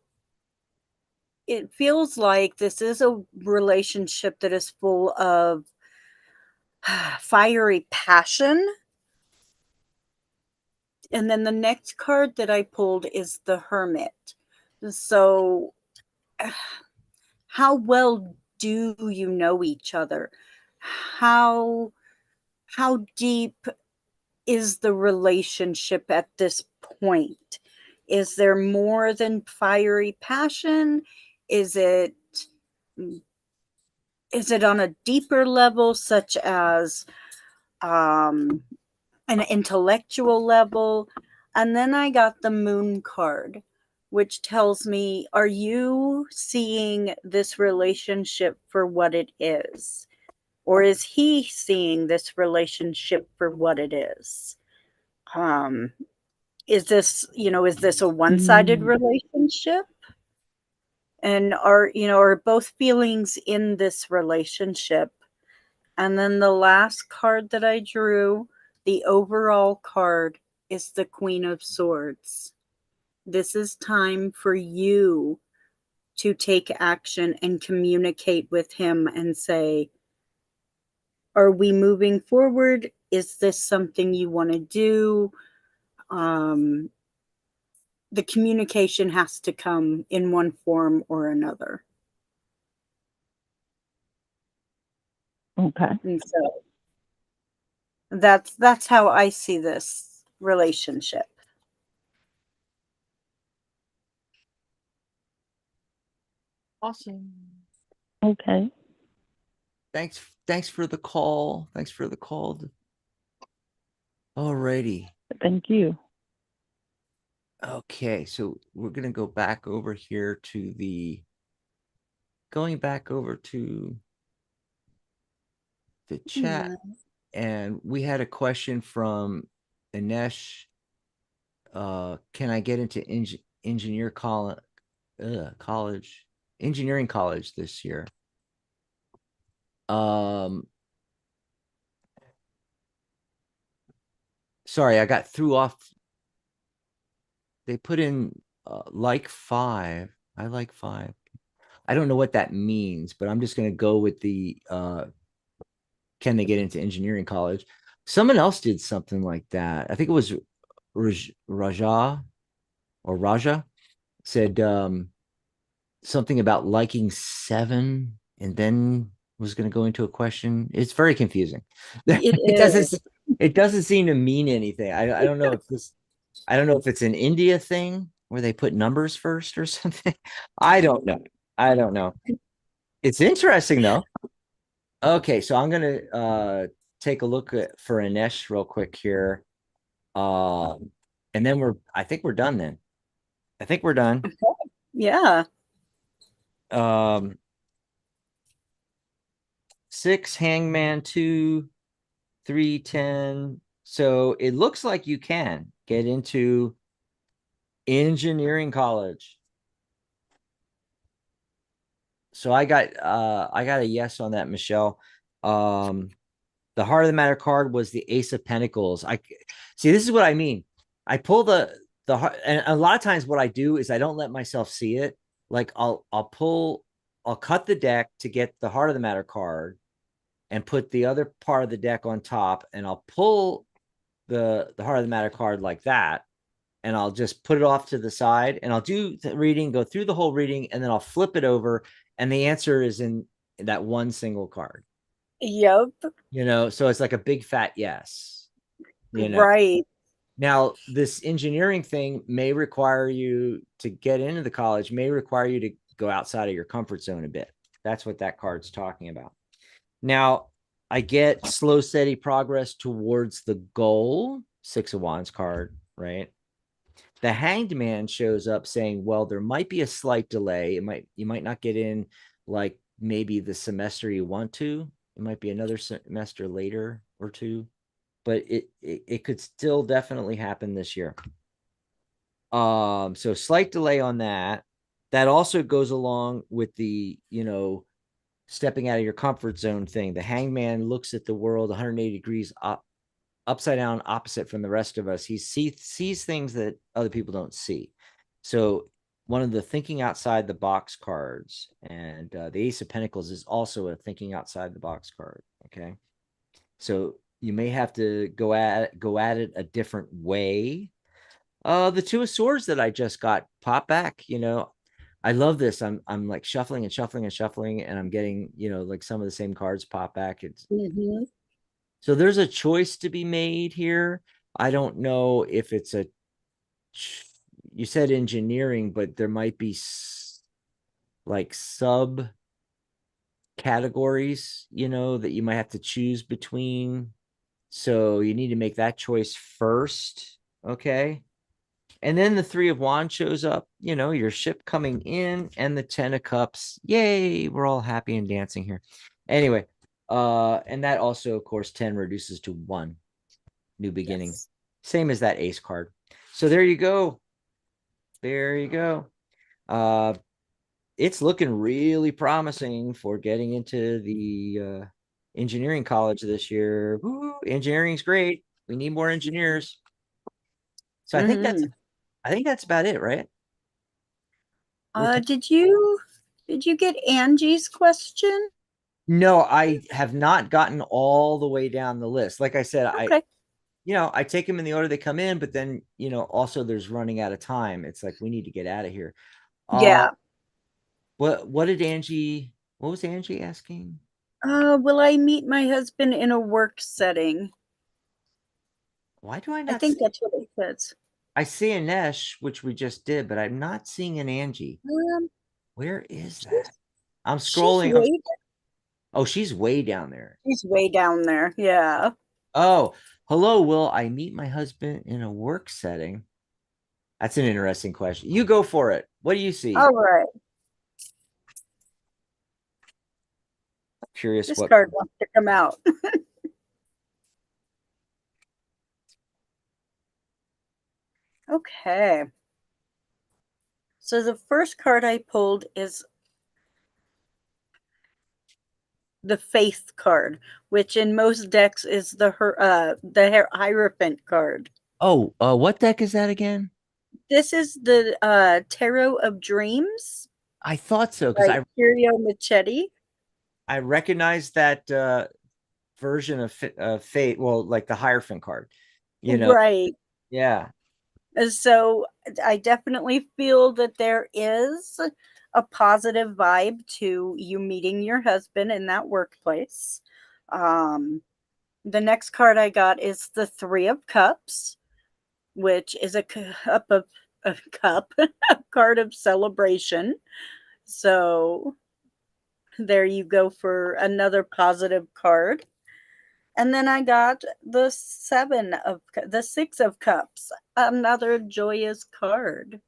it feels like this is a relationship that is full of fiery passion. And then the next card that I pulled is the Hermit. So how well do you know each other? How deep is the relationship at this point? Is there more than fiery passion? Is it on a deeper level, such as an intellectual level? And then I got the Moon card, which tells me, are you seeing this relationship for what it is? Or is he seeing this relationship for what it is? Is this, is this a one-sided relationship? And are both feelings in this relationship? And then the last card that I drew, the overall card, is the Queen of Swords. This is time for you to take action and communicate with him and say, are we moving forward? Is this something you want to do? The communication has to come in one form or another. Okay. And so that's how I see this relationship. Awesome. Okay. Thanks for the call. Thanks for the call. Alrighty. Thank you. Okay, so we're gonna go back over here to going back over to the chat, and we had a question from Inesh. Can I get into engineering college this year? Sorry, I got threw off. They put in like 5. I like 5. I don't know what that means, but I'm just going to go with the can they get into engineering college? Someone else did something like that. I think it was Raja said something about liking 7 and then was going to go into a question. It's very confusing. It doesn't seem to mean anything. I don't know if it's an India thing where they put numbers first or something. I don't know. It's interesting though. Okay, so I'm gonna take a look for Inesh real quick here. And then I think we're done then. I think we're done. Yeah. 6 hangman, 2 3 10. So it looks like you can get into engineering college. So I got a yes on that, Michelle. The heart of the matter card was the Ace of Pentacles. I see, this is what I mean. I pull the heart, and a lot of times what I do is I don't let myself see it. Like I'll cut the deck to get the heart of the matter card and put the other part of the deck on top, and I'll pull the heart of the matter card like that, and I'll just put it off to the side, and I'll do the reading, go through the whole reading, and then I'll flip it over, and the answer is in that one single card. Yep. So it's like a big fat yes. Right. Now, this engineering thing may require you to get into the college, may require you to go outside of your comfort zone a bit. That's what that card's talking about. Now, I get slow, steady progress towards the goal. 6 of Wands card, right? The Hanged Man shows up saying, well, there might be a slight delay. You might not get in like maybe the semester you want to. It might be another semester later or two, but it could still definitely happen this year. So slight delay on that. That also goes along with the, stepping out of your comfort zone thing. The Hangman looks at the world 180 degrees upside down, opposite from the rest of us. He sees things that other people don't see. So one of the thinking outside the box cards, and the Ace of Pentacles is also a thinking outside the box card. Okay, so you may have to go at it a different way. The Two of Swords that I just got pop back. I love this. I'm like shuffling and shuffling and shuffling, and I'm getting like some of the same cards pop back. Mhm. So there's a choice to be made here. I don't know if it's you said engineering, but there might be like sub categories, that you might have to choose between. So you need to make that choice first. Okay. And then the Three of Wands shows up, your ship coming in, and the Ten of Cups. Yay. We're all happy and dancing here. Anyway, and that also, of course, 10 reduces to 1. New beginning. Yes. Same as that Ace card. So there you go. There you go. It's looking really promising for getting into the engineering college this year. Woo, engineering's great. We need more engineers. So I think Mhm. that's about it, right? Did you get Angie's question? No, I have not gotten all the way down the list. Like I said, Okay. I take them in the order they come in, but then, also there's running out of time. It's like, we need to get out of here. Yeah. What was Angie asking? Will I meet my husband in a work setting? Why do I I not think see? that's what it says. I see a Nesh, which we just did, but I'm not seeing an Angie. Um, Where is that? she's I'm she's scrolling. way Oh, she's way down there. she's way down there. Yeah. Oh, hello. Will I meet my husband in a work setting? That's an interesting question. You go for it. What do you see? All right. Curious This what. card wants to come out. Okay. So the first card I pulled is the Faith card, which in most decks is the Hierophant card. Oh, what deck is that again? This is the Tarot of Dreams I thought so because by Curio Michetti. I recognize that version of Fate. Well, like the Hierophant card. Right. Yeah. So I definitely feel that there is a positive vibe to you meeting your husband in that workplace. The next card I got is the Three of Cups, which is a cup of a cup, a card of celebration. So there you go for another positive card. And then I got the Six of Cups, another joyous card.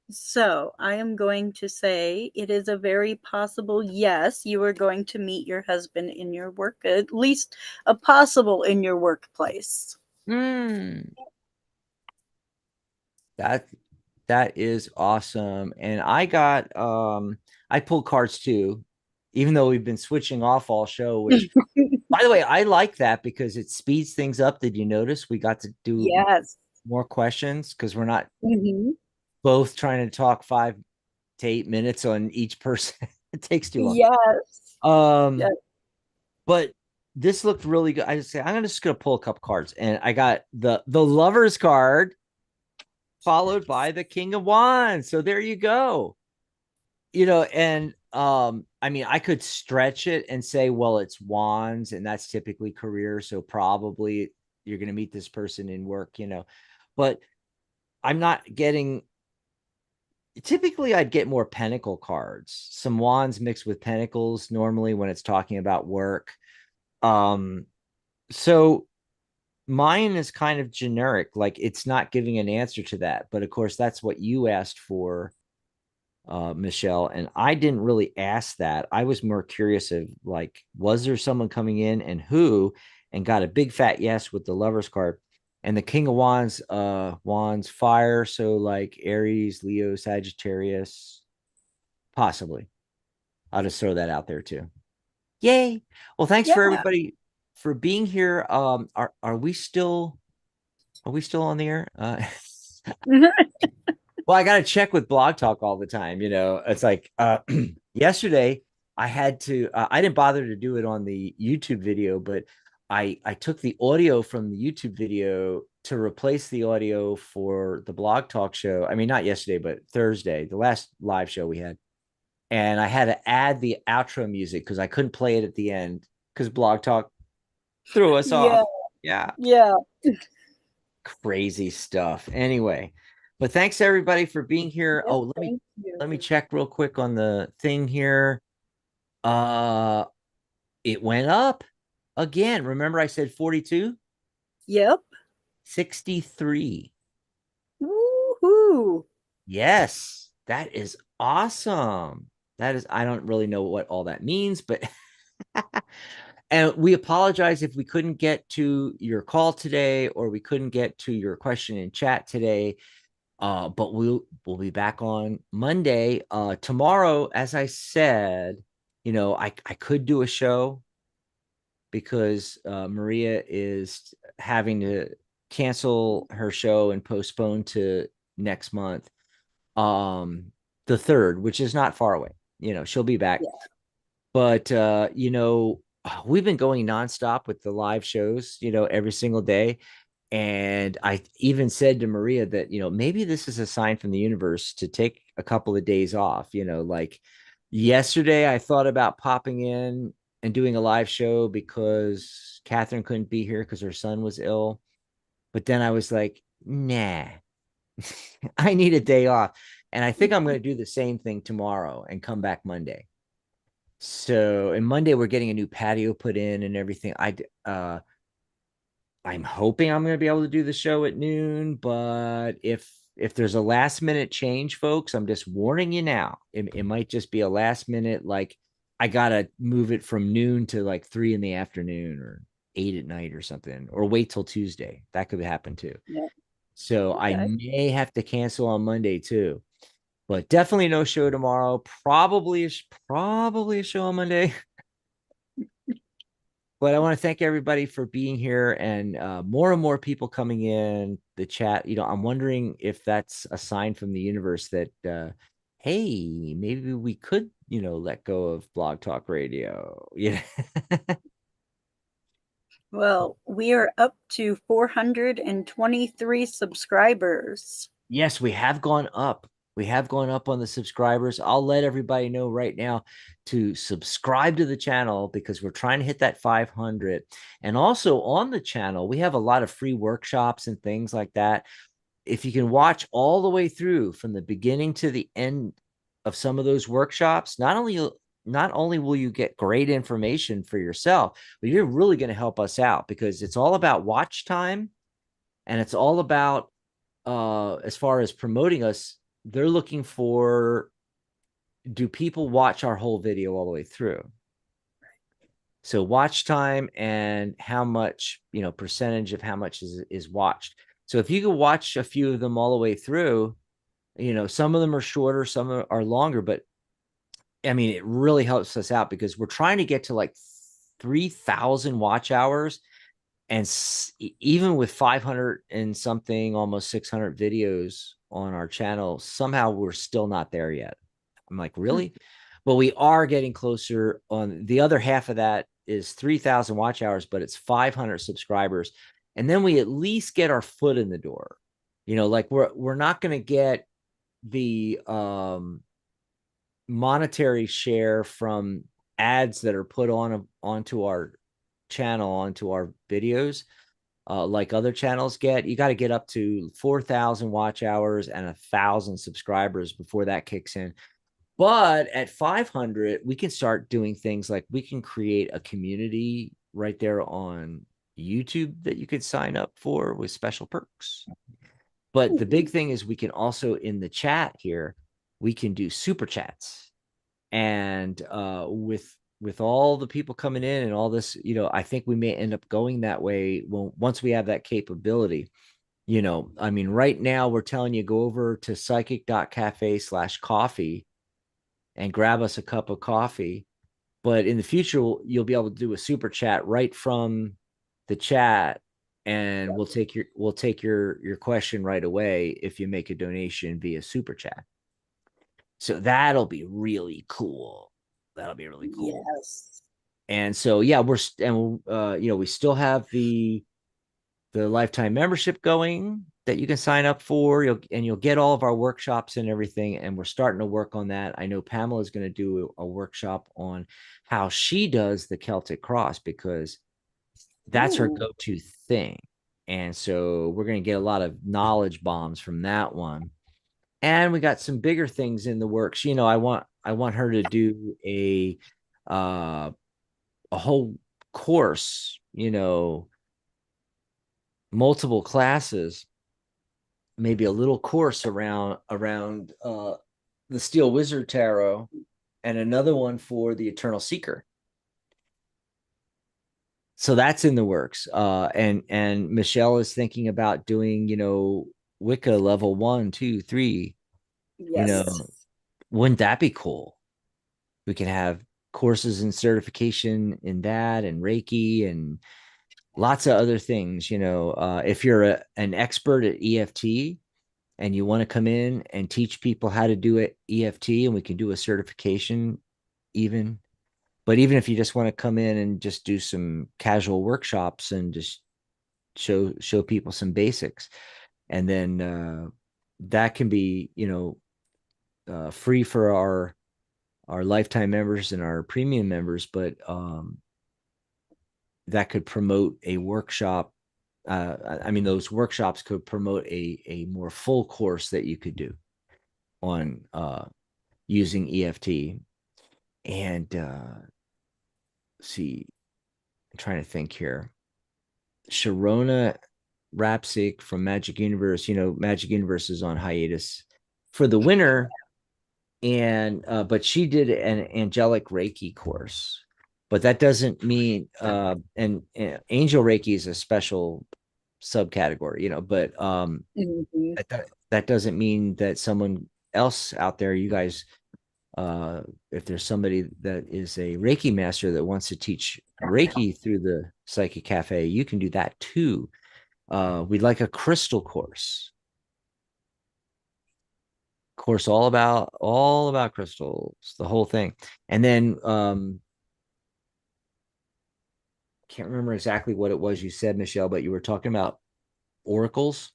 So I am going to say it is a very possible yes, you are going to meet your husband in your work, at least a possible in your workplace. That is awesome. And I pulled cards too, even though we've been switching off all show, which by the way, I like that because it speeds things up. Did you notice we got to do Yes. more questions because we're not Mm-hmm. both trying to talk 5 to 8 minutes on each person. It takes too long. Yes. Yes. But this looked really good. I just say I'm just gonna pull a couple cards, and I got the Lovers card followed by the King of Wands. So there you go. And I mean, I could stretch it and say, well, it's wands, and that's typically career, so probably you're going to meet this person in work, but I'm not getting. Typically I'd get more pentacle cards, some wands mixed with pentacles normally when it's talking about work. So mine is kind of generic, like it's not giving an answer to that, but of course that's what you asked for, Michelle, and I didn't really ask that. I was more curious of like, was there someone coming in and who, and got a big fat yes with the Lovers card. And the King of Wands, Wands fire, so like Aries, Leo, Sagittarius, possibly. I'll just throw that out there too. Yay. Well, thanks for Yeah. everybody for being here. Are we still on the air? Well, I got to check with Blog Talk all the time. It's like yesterday I had to, I didn't bother to do it on the YouTube video, but I took the audio from the YouTube video to replace the audio for the Blog Talk show. I mean, not yesterday, but Thursday, the last live show we had. And I had to add the outro music because I couldn't play it at the end because Blog Talk threw us Yeah, off. Yeah. yeah. Crazy stuff. Anyway, but thanks everybody for being here. Yep, Oh, let me thank you. let me check real quick on the thing here. Uh it went up again. Remember I said 42? Yep. 63. Woohoo. Yes, that is awesome. That is, I don't really know what all that means, but and we apologize if we couldn't get to your call today or we couldn't get to your question in chat today. But we'll be back on Monday. Tomorrow, as I said, I could do a show because Maria is having to cancel her show and postpone to next month. The third, which is not far away. She'll be back. Yeah. But we've been going nonstop with the live shows, every single day. And I even said to Maria that, maybe this is a sign from the universe to take a couple of days off. Like yesterday, I thought about popping in and doing a live show because Catherine couldn't be here because her son was ill. But then I was like, nah, I need a day off. And I think I'm going to do the same thing tomorrow and come back Monday. So, and Monday we're getting a new patio put in and everything. I'm hoping I'm going to be able to do the show at noon, but if there's a last minute change, folks, I'm just warning you now. It might just be a last minute, like I gotta move it from noon to like 3 in the afternoon or 8 at night or something, or wait till Tuesday. That could happen too. Yeah. So I Okay. may have to cancel on Monday too, but definitely no show tomorrow. Probably a show on Monday. But I want to thank everybody for being here and more people coming in the chat. I'm wondering if that's a sign from the universe that, hey, maybe we could, let go of Blog Talk Radio. Yeah. Well, we are up to 423 subscribers. Yes, we have gone up. We have gone up on the subscribers. I'll let everybody know right now to subscribe to the channel because we're trying to hit that 500. And also on the channel, we have a lot of free workshops and things like that. If you can watch all the way through from the beginning to the end of some of those workshops, not only will you get great information for yourself, but you're really going to help us out because it's all about watch time and it's all about as far as promoting us, they're looking for, do people watch our whole video all the way through? So watch time and how much, percentage of how much is watched. So if you can watch a few of them all the way through, some of them are shorter, some are longer, but I mean, it really helps us out because we're trying to get to like 3,000 watch hours. And even with 500 and something, almost 600 videos on our channel, somehow we're still not there yet. I'm like, really? But we are getting closer. On the other half of that is 3,000 watch hours, but it's 500 subscribers. And then we at least get our foot in the door. Like we're not going to get the monetary share from ads that are put onto our channel, onto our videos, like other channels get. You got to get up to 4,000 watch hours and 1,000 subscribers before that kicks in. But at 500, we can start doing things like we can create a community right there on YouTube that you could sign up for with special perks. But the big thing is we can also, in the chat here, we can do super chats. And with all the people coming in and all this, I think we may end up going that way once we have that capability. I mean, right now we're telling you, go over to psychic.cafe/coffee and grab us a cup of coffee. But in the future, you'll be able to do a super chat right from the chat and we'll take your question right away if you make a donation via super chat. So that'll be really cool. That'll be really cool. Yes. And so yeah, we still have the lifetime membership going that you can sign up for. You'll get all of our workshops and everything, and we're starting to work on that. I know Pamela is going to do a workshop on how she does the Celtic cross, because that's her Ooh. go-to thing. And so we're going to get a lot of knowledge bombs from that one. And we got some bigger things in the works. I want her to do a whole course, multiple classes, maybe a little course around the Steel Wizard Tarot, and another one for the Eternal Seeker. So that's in the works. And Michelle is thinking about doing, Wicca level 1, 2, 3. Yes. Wouldn't that be cool? We can have courses and certification in that, and Reiki, and lots of other things. If you're an expert at EFT and you want to come in and teach people how to do it EFT, and we can do a certification even. But even if you just want to come in and just do some casual workshops and just show people some basics, and then that can be free for our lifetime members and our premium members, but that could promote a workshop. Those workshops could promote a more full course that you could do on using EFT. And see, I'm trying to think here. Sharona Rapsic from Magic Universe, Magic Universe is on hiatus for the winter, and but she did an angelic Reiki course. But that doesn't mean and angel Reiki is a special subcategory, but Mm-hmm. that doesn't mean that someone else out there, you guys, if there's somebody that is a Reiki master that wants to teach Reiki through the Psychic Cafe, you can do that too. We'd like a crystal course all about crystals, the whole thing. And then can't remember exactly what it was you said, Michelle, but you were talking about oracles.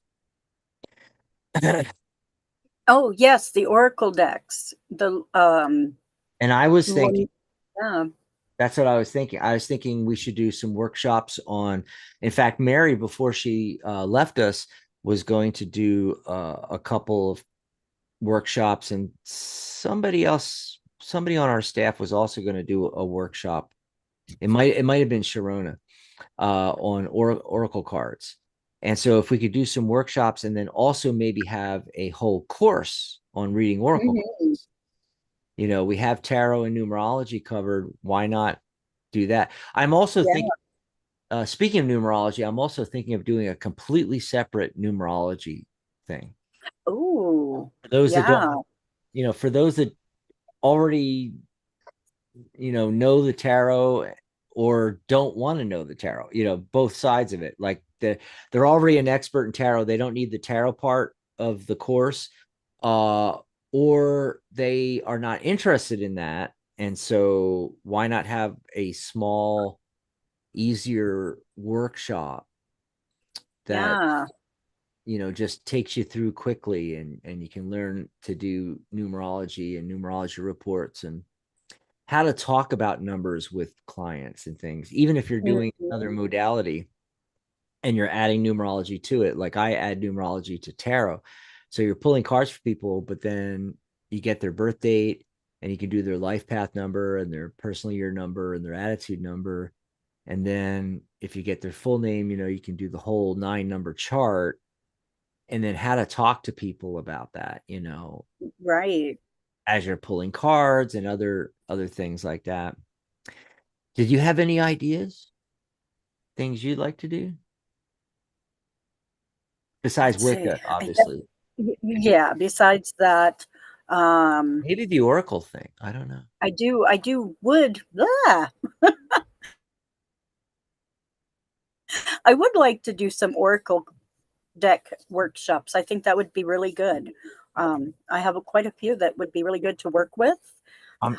Oh, yes, the Oracle decks. And I was thinking, yeah. that's what I was thinking. I was thinking we should do some workshops on, in fact, Mary, before she left us, was going to do a couple of workshops, and somebody on our staff was also going to do a workshop. It might have been Sharona on oracle cards. And so if we could do some workshops and then also maybe have a whole course on reading oracle cards. We have tarot and numerology covered. Why not do that? I'm also thinking, speaking of numerology, I'm also thinking of doing a completely separate numerology thing. Oh, For those that don't, for those that already, know the tarot or don't want to know the tarot, both sides of it. Like they're already an expert in tarot. They don't need the tarot part of the course, or they are not interested in that. And so why not have a small, easier workshop that just takes you through quickly, and you can learn to do numerology and numerology reports and how to talk about numbers with clients and things, even if you're doing another modality and you're adding numerology to it. Like I add numerology to tarot. So you're pulling cards for people, but then you get their birth date, and you can do their life path number and their personal year number and their attitude number. And then if you get their full name, you can do the whole 9-number chart, and then how to talk to people about that, right. as you're pulling cards and other things like that. Did you have any ideas? Things you'd like to do? Besides Wicca, obviously. Yeah, besides that, Maybe the Oracle thing. I don't know. I would like to do some Oracle deck workshops. I think that would be really good. I have quite a few that would be really good to work with. I'm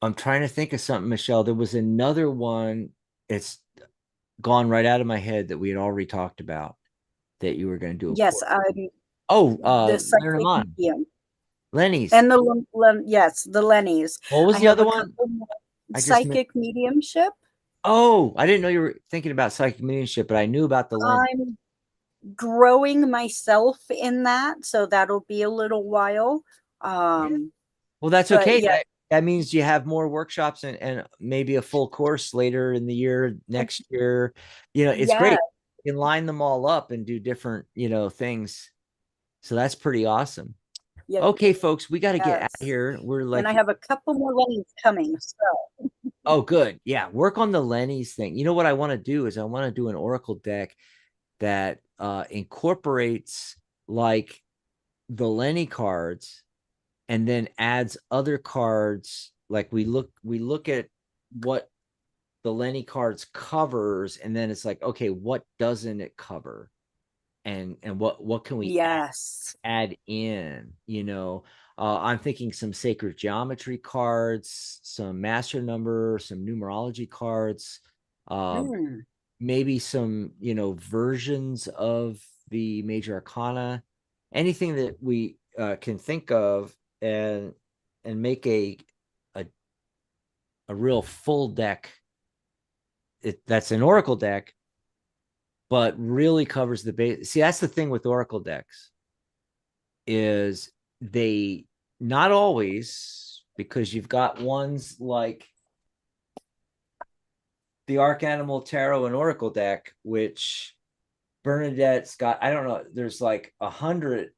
I'm trying to think of something, Michelle. There was another one. It's gone right out of my head that we had already talked about that you were going to do a Yes, course. I'm Oh, the Learn them psychic on medium Lenny's. and yes, the Lennies. What was I the have other a one? couple more. I just Psychic mediumship. Oh, I didn't know you were thinking about psychic mediumship, but I knew about the Lenny. I'm growing myself in that, so that'll be a little while. Well, that's But okay. yeah, That means you have more workshops and maybe a full course later in the year, next year. It's yeah, great. You can line them all up and do different, things. So that's pretty awesome. yeah, Okay, folks, we got to get out of yes. here. We're And I like, have a couple more Lennies coming. So oh, good. Yeah, work on the Lenny's thing. You know what I want to do is I want to do an Oracle deck that incorporates like the Lenny cards and then adds other cards. Like we look at what the Lenny cards covers, and then it's like, okay, what doesn't it cover? And what can we yes. add in? I'm thinking some sacred geometry cards, some master number, some numerology cards, Mm. maybe some versions of the major arcana, anything that we can think of, and make a a real full deck. That's an oracle deck, but really covers the base. See, that's the thing with oracle decks, is they not always, because you've got ones like the Arc Animal Tarot and Oracle deck, which Bernadette's got, I don't know, there's like 100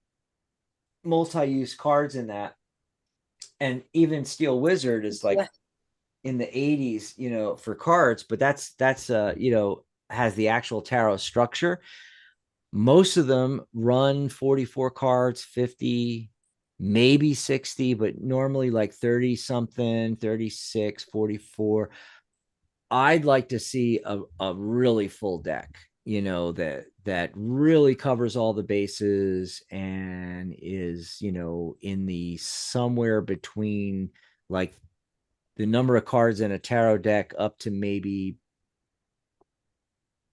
multi-use cards in that. And even Steel Wizard is like Yeah. in the 80s, for cards, but that's has the actual tarot structure. Most of them run 44 cards, 50, maybe 60, but normally like 30 something, 36, 44. I'd like to see a really full deck, that really covers all the bases and is, in the somewhere between like the number of cards in a tarot deck up to maybe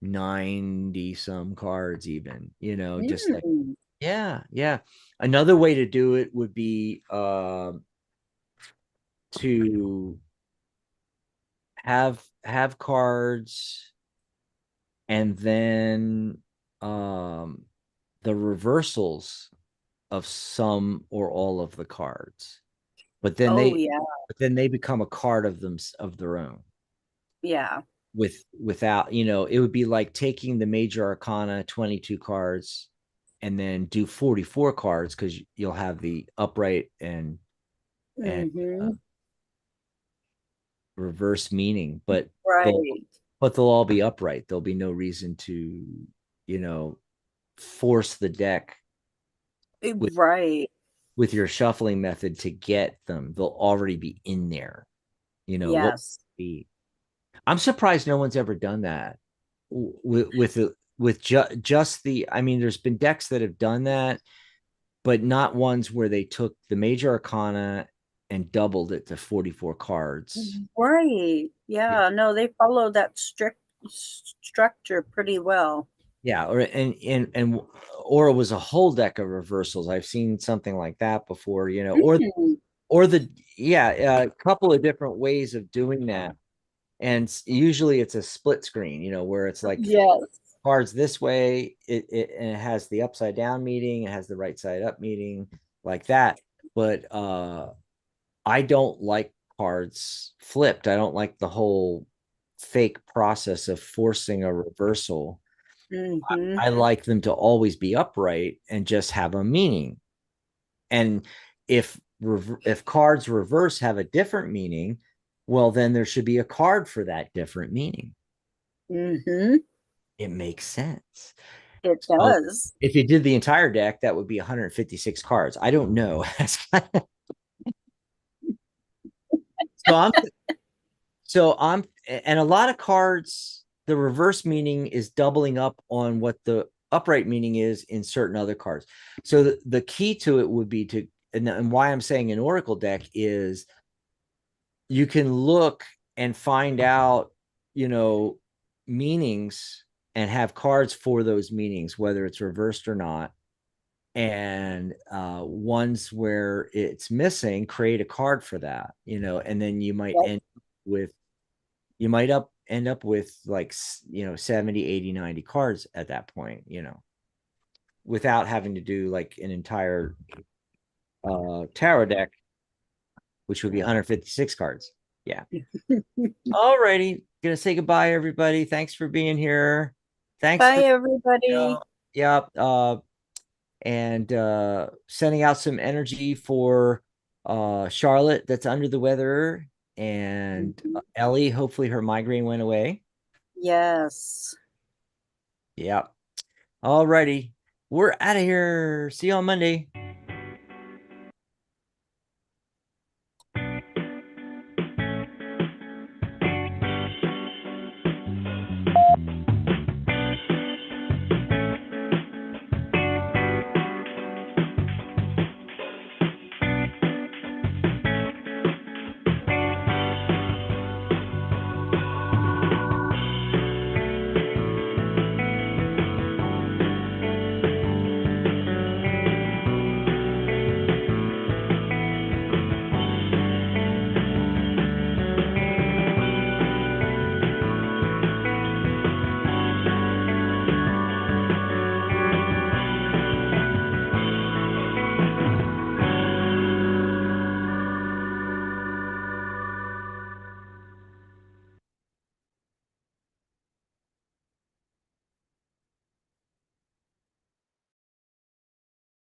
90 some cards, even, just like, Mm. yeah. Another way to do it would be to have cards, and then the reversals of some or all of the cards, but then Oh they yeah, become a card of their own, yeah. without, it would be like taking the major arcana 22 cards and then do 44 cards, because you'll have the upright and Mm-hmm. reverse meaning, but they'll Right, they'll all be upright. There'll be no reason to, you know, force the deck with right. your shuffling method to get them. They'll already be in there. They'll Yes. be. I'm surprised no one's ever done that with just the. I mean, there's been decks that have done that, but not ones where they took the major arcana and doubled it to 44 cards. Right. Yeah. No, they follow that strict structure pretty well. Yeah, or it was a whole deck of reversals. I've seen something like that before, Mm. or a couple of different ways of doing that. And usually it's a split screen, where it's like Yes. cards this way, and it has the upside down meeting, it has the right side up meeting, like that. But I don't like cards flipped. I don't like the whole fake process of forcing a reversal. Mm-hmm. I like them to always be upright and just have a meaning. And if cards reverse have a different meaning, well, then there should be a card for that different meaning. Mm-hmm. It makes sense. It So does. if you did the entire deck, that would be 156 cards. I don't know. so I'm and a lot of cards the reverse meaning is doubling up on what the upright meaning is in certain other cards. So the key to it would be to, and why I'm saying an oracle deck is you can look and find out, meanings and have cards for those meanings, whether it's reversed or not. And ones where it's missing, create a card for that, and then you might end up with like 70, 80, 90 cards at that point, without having to do like an entire tarot deck, which would be 156 cards. Yeah. All righty. Gonna say goodbye, everybody. Thanks for being here. Thanks Bye, for everybody. yeah. And sending out some energy for Charlotte that's under the weather, and Ellie, hopefully her migraine went away. Yes. Yeah. All righty. We're out of here. See you on Monday.